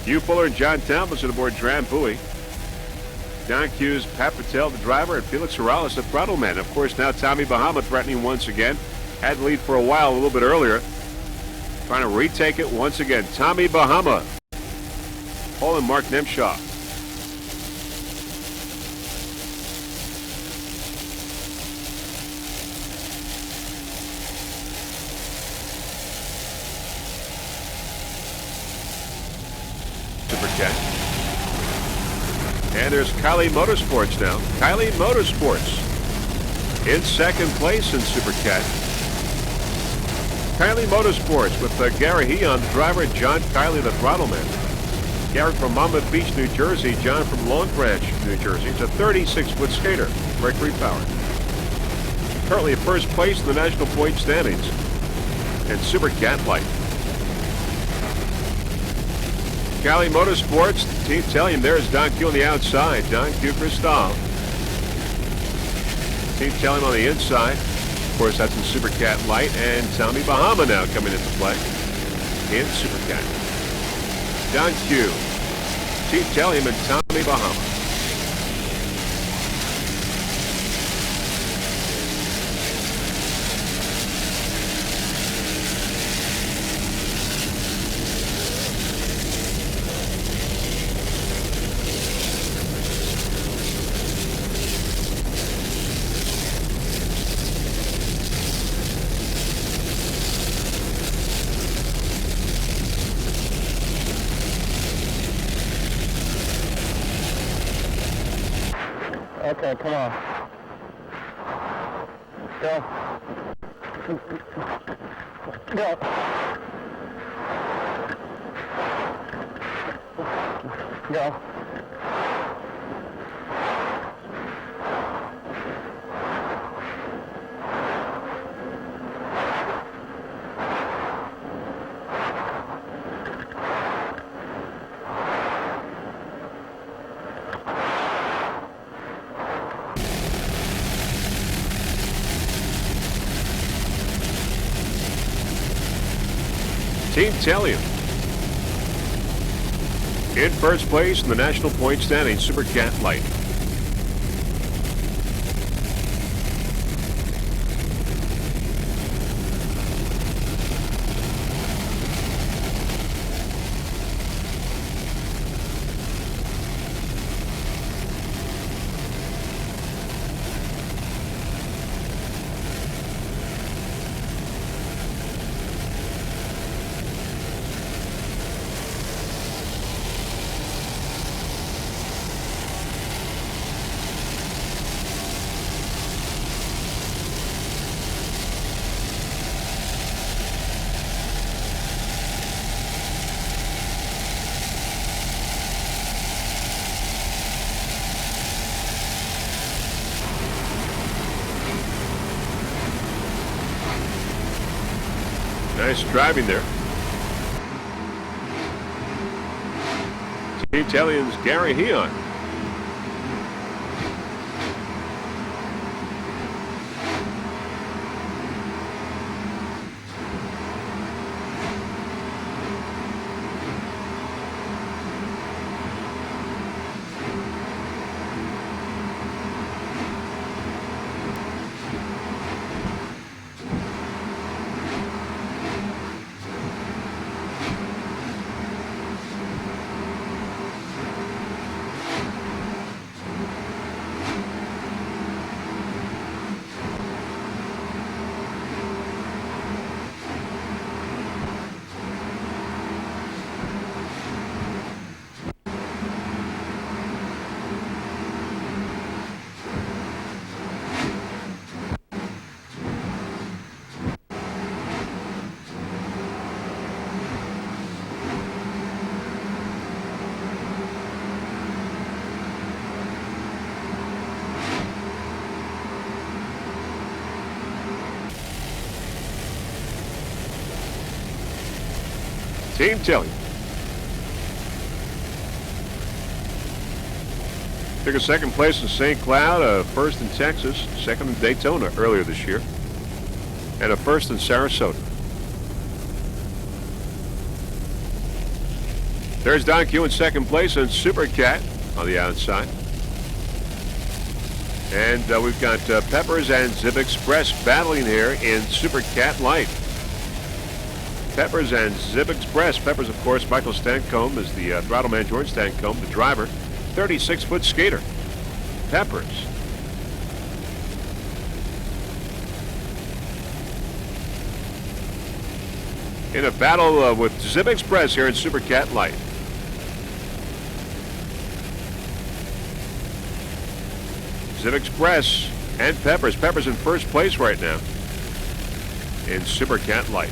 Hugh Fuller and John Tomlinson aboard Drambuie. Don Q's Pat Patel, the driver, and Felix Morales, the throttle man. Of course, now Tommy Bahama threatening once again. Had the lead for a while, a little bit earlier. Trying to retake it once again. Tommy Bahama. Paul and Mark Nemshaw. Super Cat. And there's Kylie Motorsports now. Kylie Motorsports in second place in Super Cat. Kylie Motorsports with Gary Heon, the driver, and John Kylie, the throttle man. Gary from Monmouth Beach, New Jersey. John from Long Branch, New Jersey. It's a 36-foot skater, Mercury powered. Currently in first place in the national point standings. And Super Cat Light. Cali Motorsports, Team Talium, there's Don Q on the outside. Don Q Cristal. Team Talium on the inside. Of course, that's in Super Cat Light. And Tommy Bahama now coming into play in Super Cat. Don Q, Team Talium, and Tommy Bahama. Okay, come on. Go. Go. Go. Team Talion in first place in the national point standing, Super Cat Light. Nice driving there. Team Talion's Gary Heon. Team Talion. Took a second place in St. Cloud, first in Texas, second in Daytona earlier this year, and a first in Sarasota. There's Don Q in second place and Super Cat on the outside. And we've got Peppers and Zip Express battling here in Super Cat Light. Peppers and Zip Express. Peppers, of course, Michael Stancombe is the throttle man. George Stancombe, the driver. 36-foot skater. Peppers. In a battle with Zip Express here in Super Cat Light. Zip Express and Peppers. Peppers in first place right now in Super Cat Light.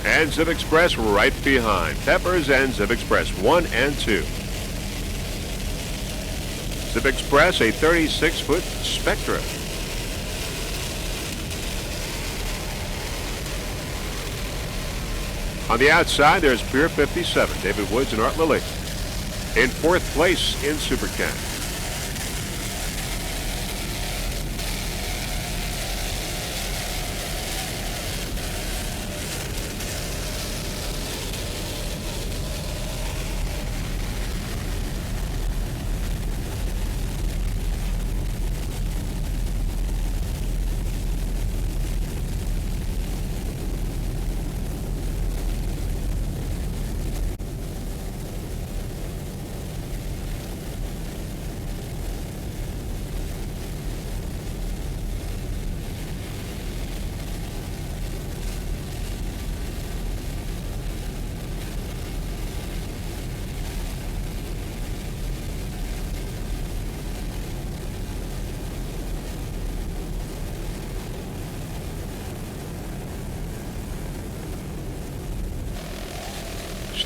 And Zip Express right behind. Peppers and Zip Express, 1 and 2. Zip Express, a 36-foot Spectra. On the outside, there's Pier 57, David Woods and Art Lilly. In fourth place in Super Cat.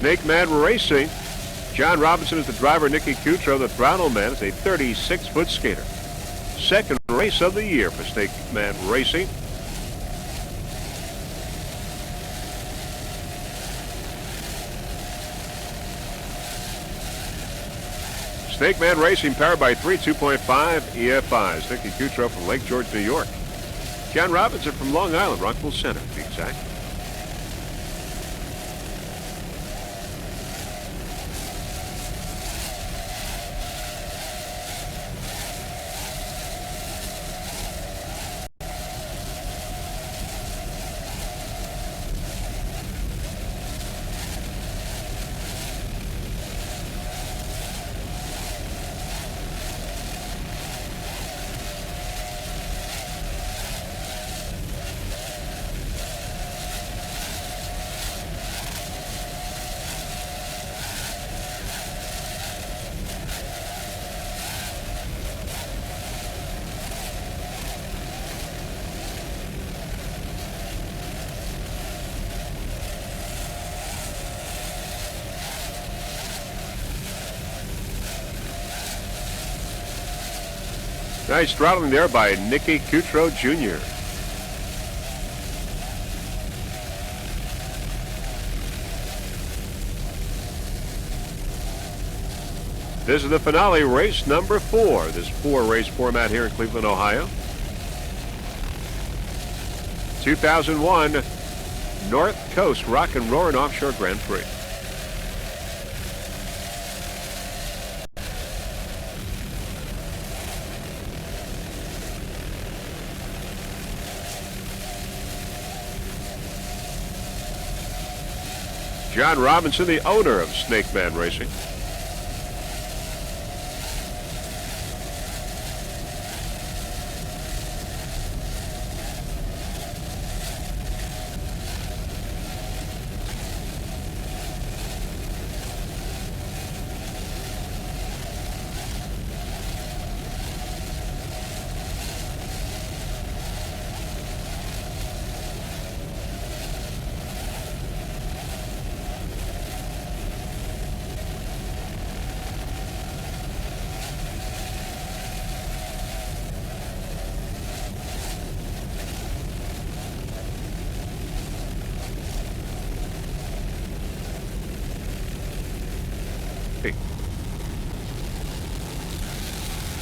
Snake Man Racing. John Robinson is the driver. Nicky Cutro, the throttle man, is a 36-foot skater. Second race of the year for Snake Man Racing. Snake Man Racing, powered by 2.5 EFIs. Nicky Cutro from Lake George, New York. John Robinson from Long Island, Rockville Center, to be exact. Nice throttling there by Nicky Cutro Jr. This is the finale, race number 4. This 4-race format here in Cleveland, Ohio. 2001 North Coast Rock and Roaring Offshore Grand Prix. John Robinson, the owner of Snake Man Racing.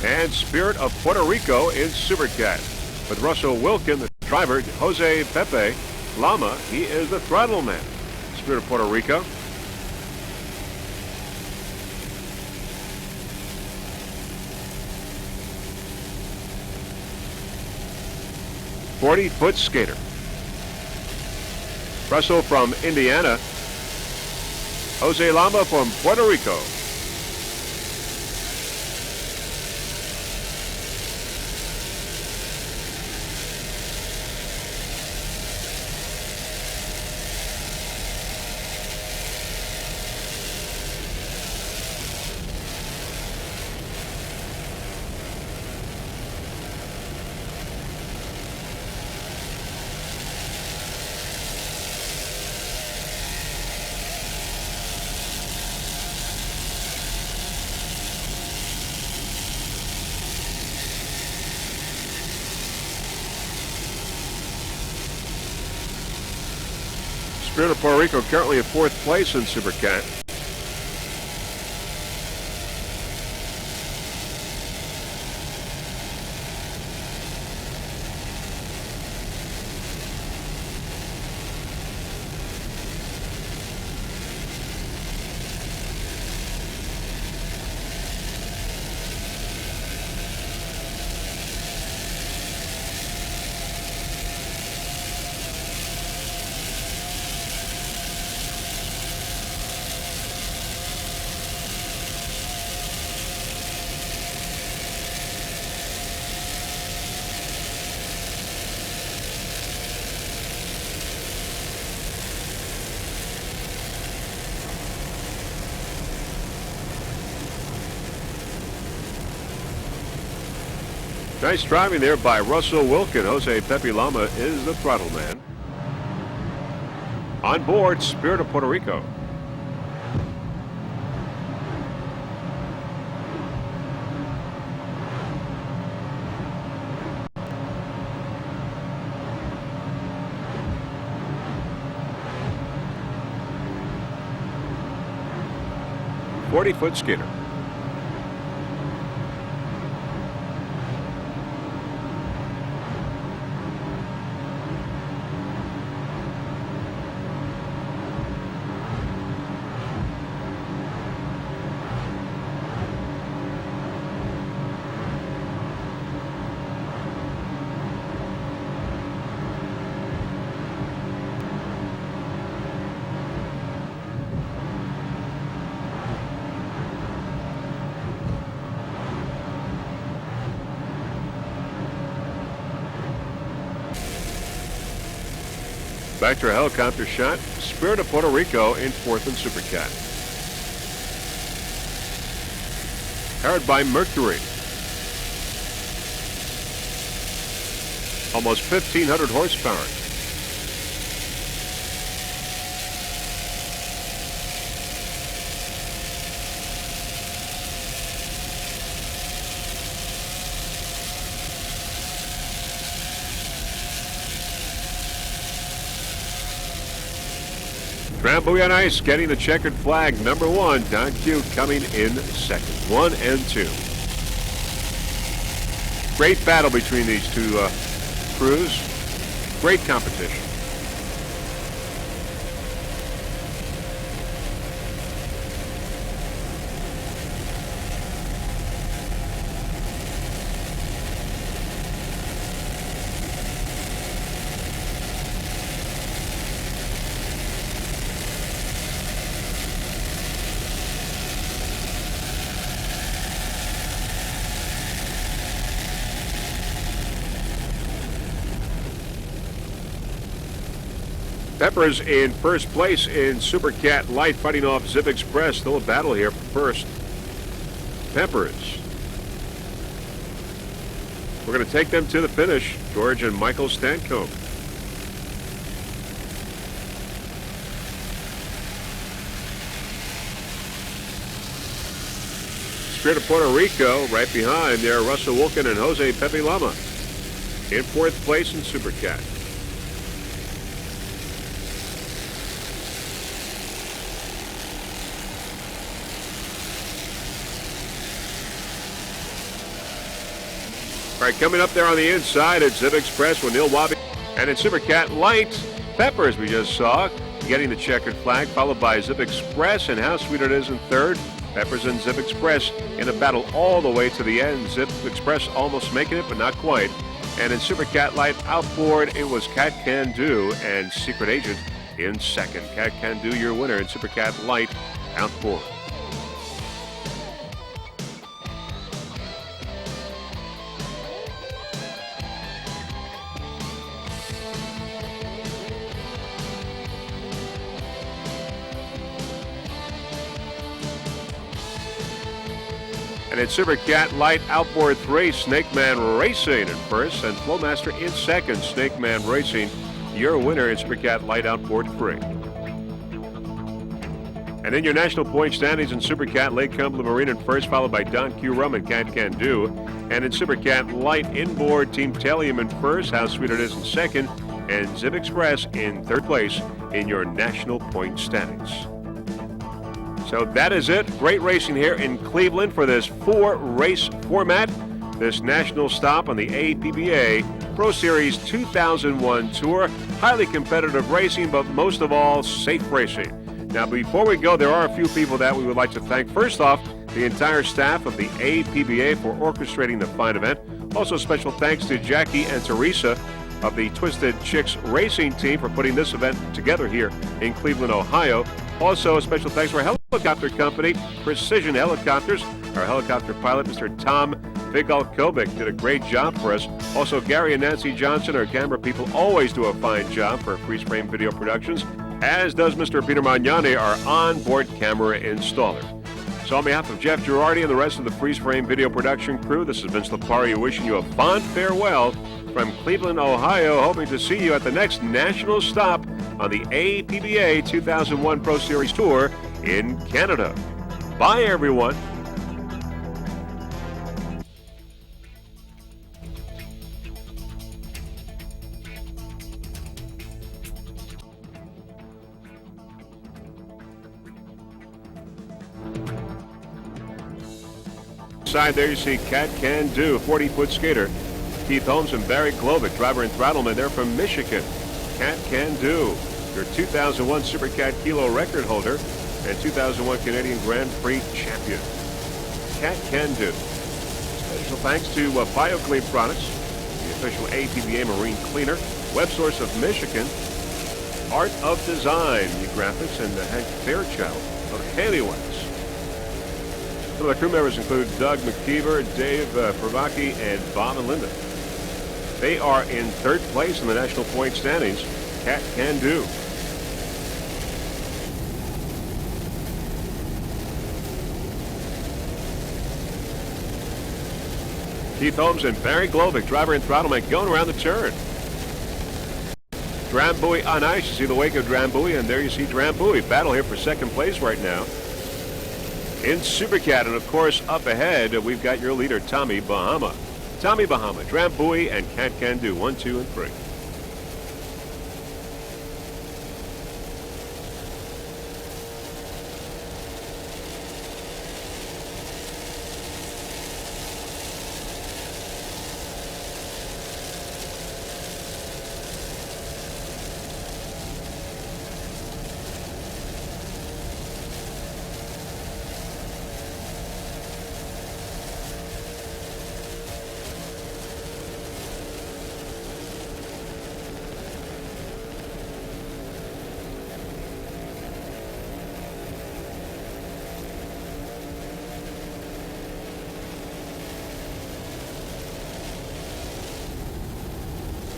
And Spirit of Puerto Rico in Supercat. With Russell Wilkin, the driver, Jose Pepe Lama, he is the throttle man. Spirit of Puerto Rico. .40-foot skater. Russell from Indiana. Jose Lama from Puerto Rico. Spirit of Puerto Rico currently in 4th place in Supercat. Nice driving there by Russell Wilkin. Jose Pepe Lama is the throttle man. On board, Spirit of Puerto Rico. 40-foot skidder. Back to a helicopter shot. Spirit of Puerto Rico in 4th and Super Cat. Powered by Mercury. Almost 1,500 horsepower. Trambuie on ice getting the checkered flag. Number 1, Don Q coming in second. 1 and 2. Great battle between these two crews. Great competition. Peppers in first place in Super Cat Light, fighting off Zip Express. Still a battle here for first. Peppers. We're going to take them to the finish. George and Michael Stanko. Spirit of Puerto Rico right behind there. Russell Wilkin and Jose Pepe Lama in 4th place in Super Cat. All right, coming up there on the inside, it's Zip Express with Neil Wabi. And in Super Cat Light, Peppers we just saw getting the checkered flag, followed by Zip Express, and how sweet it is in third. Peppers and Zip Express in a battle all the way to the end. Zip Express almost making it, but not quite. And in Super Cat Light outboard, it was Cat Can Do and Secret Agent in second. Cat Can Do, your winner in Super Cat Light outboard. And in Super Cat Light Outboard 3, Snake Man Racing in first and Flowmaster in second. Snake Man Racing, your winner in Super Cat Light Outboard 3. And in your national point standings in Super Cat Lake Cumberland Marine in first, followed by Don Q Rum and Cat Can Do. And in Super Cat Light Inboard, Team Talium in first, How Sweet It Is in second, and Zip Express in third place in your national point standings. So that is it. Great racing here in Cleveland for this 4-race format. This national stop on the APBA Pro Series 2001 Tour. Highly competitive racing, but most of all, safe racing. Now, before we go, there are a few people that we would like to thank. First off, the entire staff of the APBA for orchestrating the fine event. Also, special thanks to Jackie and Teresa of the Twisted Chicks Racing Team for putting this event together here in Cleveland, Ohio. Also, a special thanks to our helicopter company, Precision Helicopters. Our helicopter pilot, Mr. Tom Vigalkovic, did a great job for us. Also, Gary and Nancy Johnson, our camera people, always do a fine job for Freeze Frame Video Productions, as does Mr. Peter Magnani, our onboard camera installer. So on behalf of Jeff Girardi and the rest of the Freeze Frame Video Production crew, this is Vince Lipari wishing you a fond farewell from Cleveland, Ohio, hoping to see you at the next national stop on the APBA 2001 Pro Series Tour in Canada. Bye, everyone. Side there you see Cat Can Do, 40-foot skater. Keith Holmes and Barry Glovick, driver and throttleman. They're from Michigan. Cat Can Do, your 2001 Super Cat Kilo record holder and 2001 Canadian Grand Prix champion. Cat Can Do. Special thanks to BioClean Products, the official APBA marine cleaner, web source of Michigan, Art of Design, new graphics, and Hank Fairchild of Haleywax. Some of the crew members include Doug McKeever, Dave Pravaki, and Bob and Linda. They are in third place in the national point standings. Cat Can Do. Keith Holmes and Barry Glovick, driver and throttleman, going around the turn. Drambuie on ice. You see the wake of Drambuie, and there you see Drambuie. Battle here for second place right now in Super Cat. And of course, up ahead, we've got your leader, Tommy Bahama. Tommy Bahama, Drambuie, and Cat Can Do, 1, 2, and 3.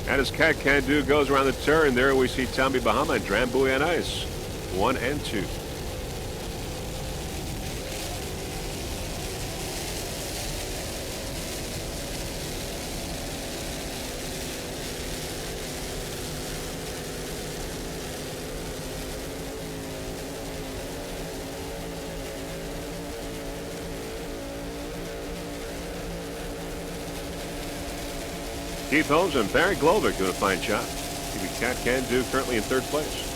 And as Cat Can Do goes around the turn, there we see Tommy Bahama and Drambuie on ice, 1 and 2. Keith Holmes and Barry Glovick doing a fine job. Cat Can Do currently in third place.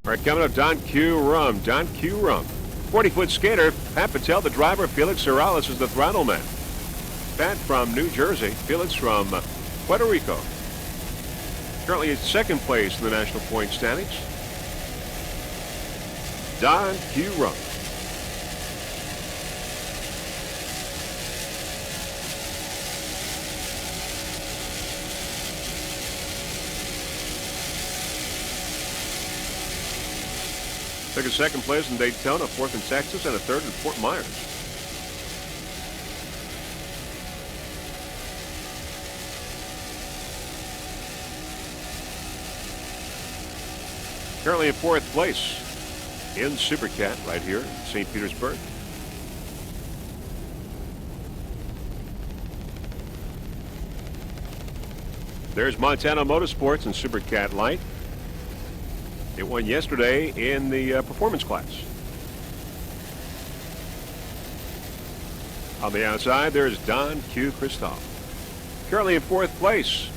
All right, coming up, Don Q. Rum. Don Q. Rum. 40-foot skater, Pat Patel, the driver. Felix Morales is the throttleman. Pat from New Jersey, Felix from Puerto Rico. Currently in second place in the national point standings. Don Q. Rum. Took a second place in Daytona, fourth in Texas, and a third in Fort Myers. Currently in fourth place in Super Cat right here in St. Petersburg. There's Montana Motorsports and Super Cat Light. It won yesterday in the performance class. On the outside, there's Don Q. Christoph. Currently in fourth place.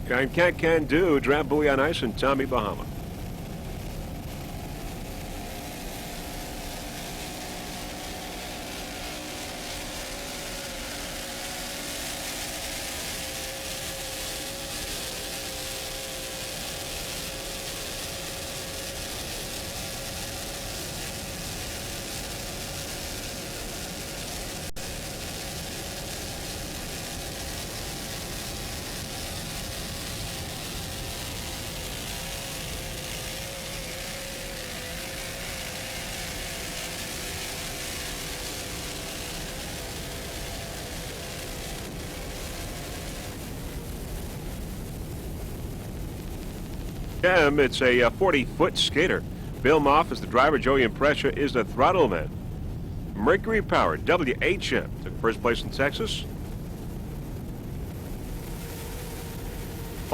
Cat Can Do, Drambuie on ice, and Tommy Bahama. It's a 40-foot skater. Bill Moff is the driver. Joey Imprescia is the throttleman. Mercury Power, WHM, took first place in Texas.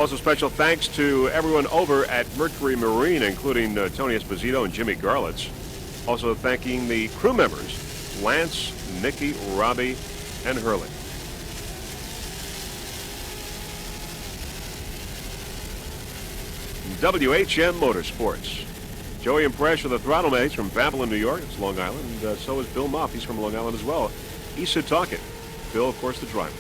Also, special thanks to everyone over at Mercury Marine, including Tony Esposito and Jimmy Garlitz. Also thanking the crew members, Lance, Nikki, Robbie, and Hurley. WHM Motorsports. Joey and Presh are the throttle mates from Babylon, New York. It's Long Island. And so is Bill Moff. He's from Long Island as well. Isutake. Bill, of course, the driver.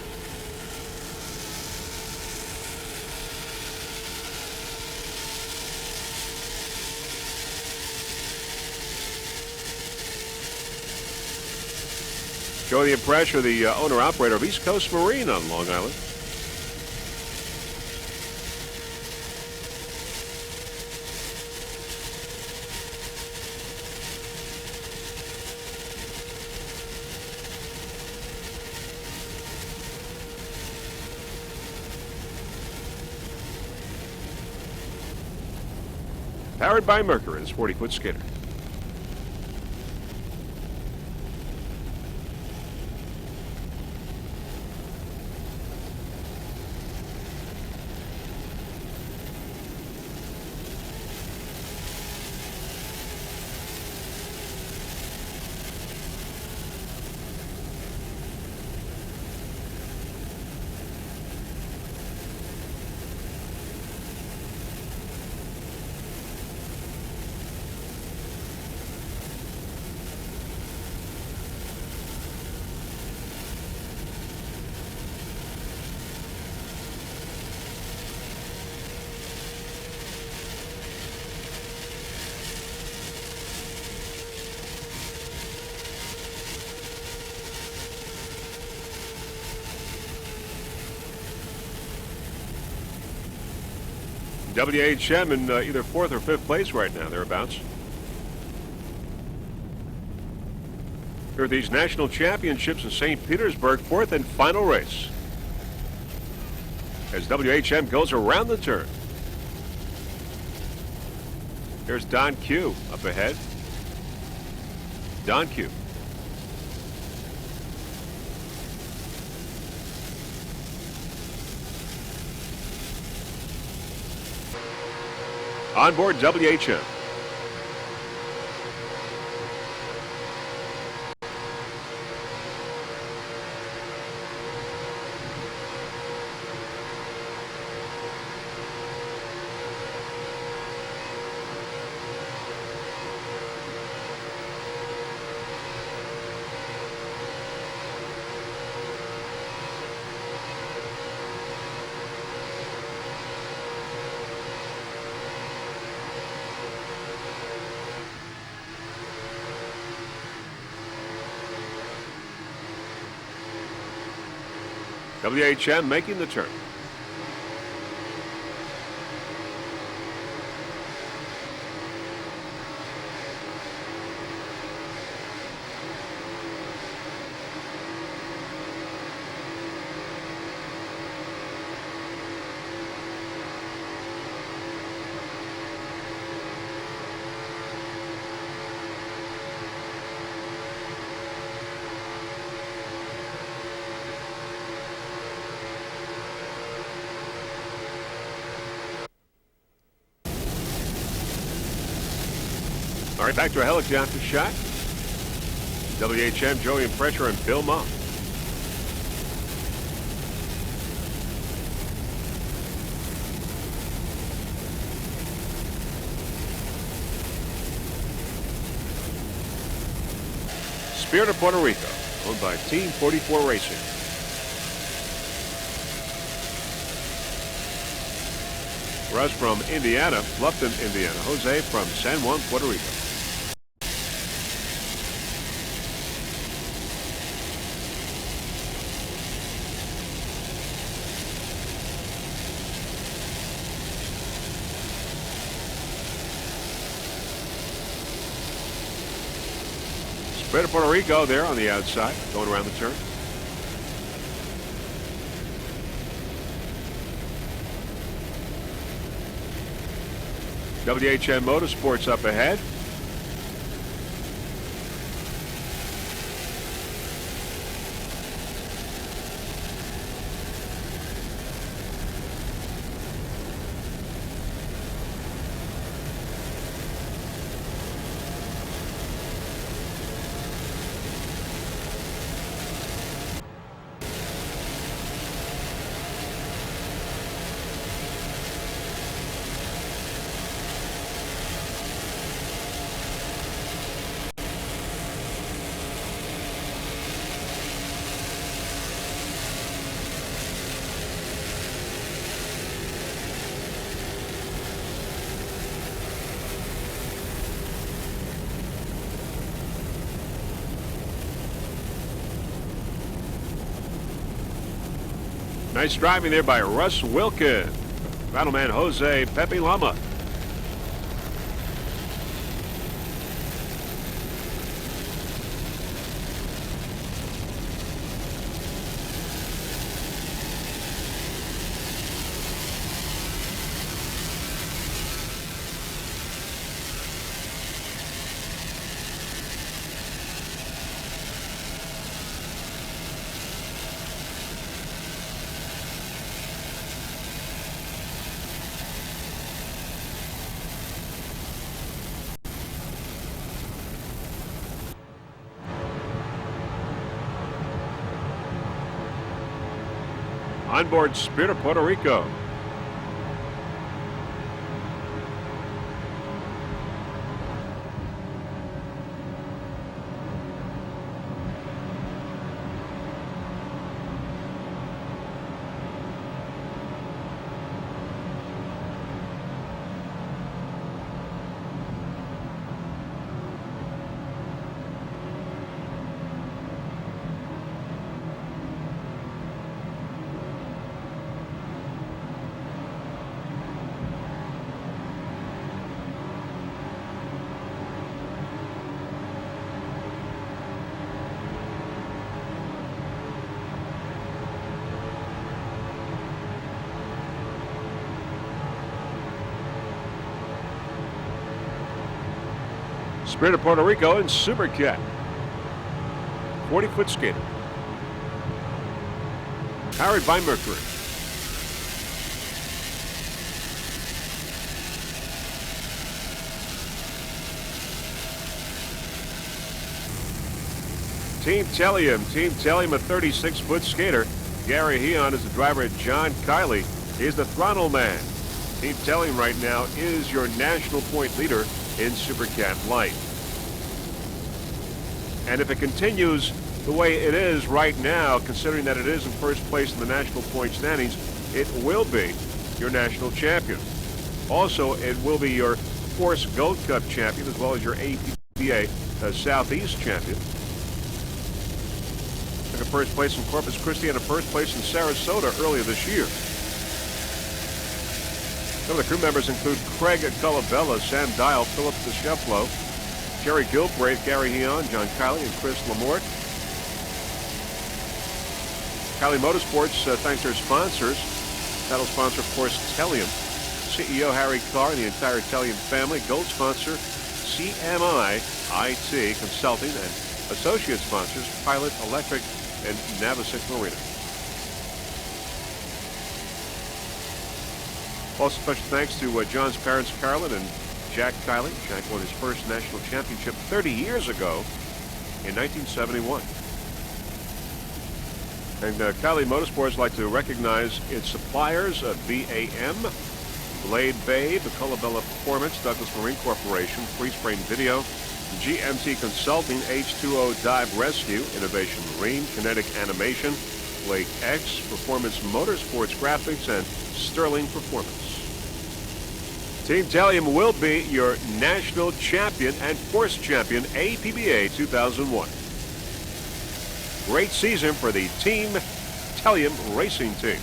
Joey and Presh are the owner-operator of East Coast Marine on Long Island. Powered by Mercury, this 40-foot skidder. WHM in either 4th or 5th place right now, thereabouts. Here are these national championships in St. Petersburg, 4th and final race. As WHM goes around the turn. Here's Don Q up ahead. Don Q. On board WHM. WHM making the turn. All right, back to a helicopter shot. WHM, Joey and Pressure, and Bill Moff. Spirit of Puerto Rico, owned by Team 44 Racing. Russ from Indiana, Bluffton, Indiana. Jose from San Juan, Puerto Rico. Spirit of Puerto Rico there on the outside, going around the turn. WHM Motorsports up ahead. Nice driving there by Russ Wilkin. Battleman Jose Pepe Lama. Onboard Spirit of Puerto Rico. Spirit of Puerto Rico in Super Cat. 40-foot skater. Powered by Mercury. Team Tellium. Team Tellium, a 36-foot skater. Gary Heon is the driver. John Kiley is the throttle man. Team Tellium right now is your national point leader in Super Cat Light. And if it continues the way it is right now, considering that it is in first place in the national point standings, it will be your national champion. Also, it will be your Force Gold Cup champion, as well as your APBA Southeast champion. Took a first place in Corpus Christi and a first place in Sarasota earlier this year. Some of the crew members include Craig Cullabella, Sam Dial, Philip DeSchefflo, Jerry Gilbreth, Gary Heon, John Kiley, and Chris Lamort. Kiley Motorsports thanks their sponsors. Title sponsor, of course, Tellium. CEO Harry Carr and the entire Tellium family. Gold sponsor, CMI IT Consulting, and associate sponsors, Pilot Electric and Navisic Marina. Also, special thanks to John's parents, Carolyn and Jack Kiley. Jack won his first national championship 30 years ago in 1971. And Kiley Motorsports like to recognize its suppliers, BAM, Blade Bay, the Cullabella Performance, Douglas Marine Corporation, Freeze Frame Video, GMT Consulting, H2O Dive Rescue, Innovation Marine, Kinetic Animation, Blake X, Performance Motorsports Graphics, and Sterling Performance. Team Tellium will be your national champion and force champion, APBA 2001. Great season for the Team Tellium racing team.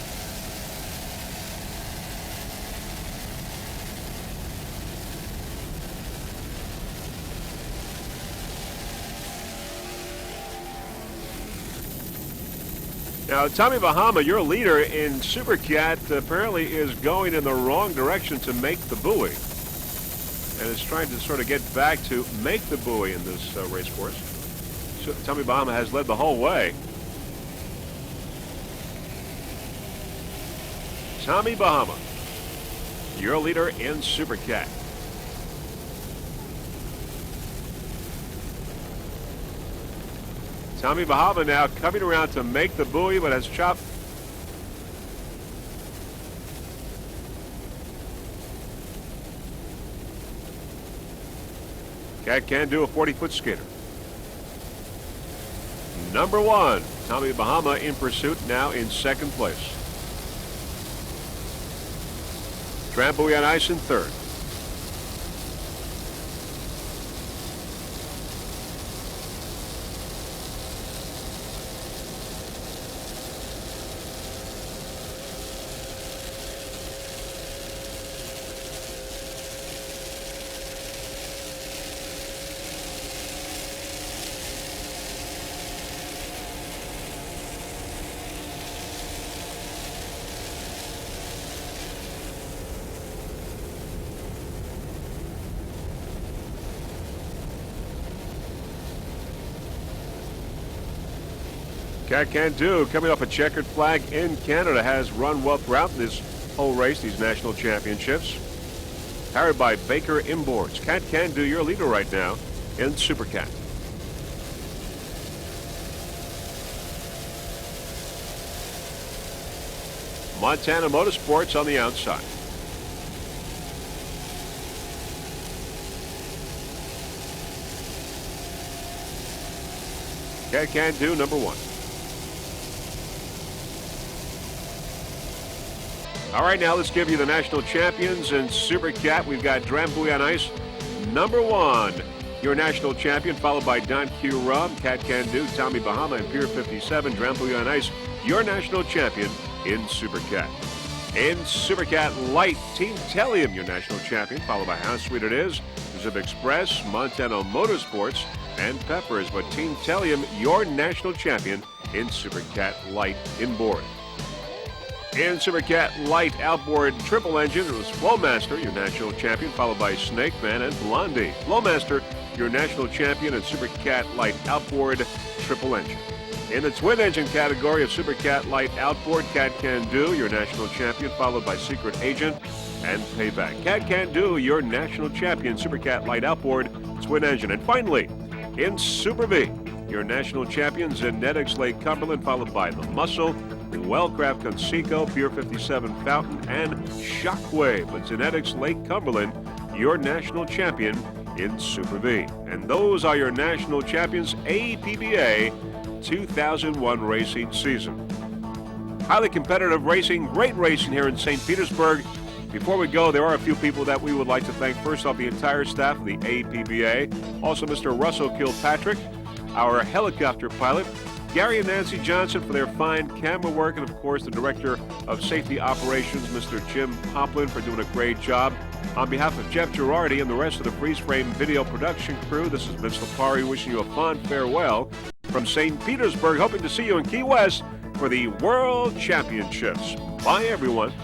Now, Tommy Bahama, your leader in Super Cat, apparently is going in the wrong direction to make the buoy. And is trying to sort of get back to make the buoy in this race course. So Tommy Bahama has led the whole way. Tommy Bahama, your leader in Super Cat. Tommy Bahama now coming around to make the buoy, but has chopped. Cat can do a 40-foot skater. Number one, Tommy Bahama in pursuit, now in second place. Tramp buoy on ice in third. Can Do, coming off a checkered flag in Canada, has run well throughout this whole race, these national championships. Powered by Baker Inboards. Can Do, your leader right now in Super Cat. Montana Motorsports on the outside. Can Do, number 1. All right, now let's give you the national champions in Super Cat. We've got Drambuie on ice, number 1. Your national champion, followed by Don Q. Rum, Can Do, Tommy Bahama, and Pier 57. Drambuie on ice, your national champion in Super Cat. In Super Cat Light, Team Telium, your national champion, followed by How Sweet It Is, Zip Express, Montana Motorsports, and Peppers. But Team Telium, your national champion in Super Cat Light inboard. In Super Cat Light outboard triple engine, it was Flowmaster, your national champion, followed by Snake Man and Blondie. Flowmaster, your national champion in Super Cat Light outboard triple engine. In the twin engine category of Super Cat Light outboard, Can Do, your national champion, followed by Secret Agent and Payback. Can Do, your national champion, Super Cat Light outboard twin engine. And finally, in Super V, your national champions in Netix Lake Cumberland, followed by The Muscle, the Wellcraft Conseco, Pier 57 Fountain, and Shockwave. But Genetics Lake Cumberland, your national champion in Super V. And those are your national champions, APBA 2001 racing season. Highly competitive racing, great racing here in St. Petersburg. Before we go, there are a few people that we would like to thank. First off, the entire staff of the APBA. Also, Mr. Russell Kilpatrick, our helicopter pilot. Gary and Nancy Johnson for their fine camera work, and of course the Director of Safety Operations, Mr. Jim Poplin, for doing a great job. On behalf of Jeff Girardi and the rest of the Freeze Frame video production crew, this is Vince Lopari wishing you a fond farewell from St. Petersburg, hoping to see you in Key West for the World Championships. Bye, everyone.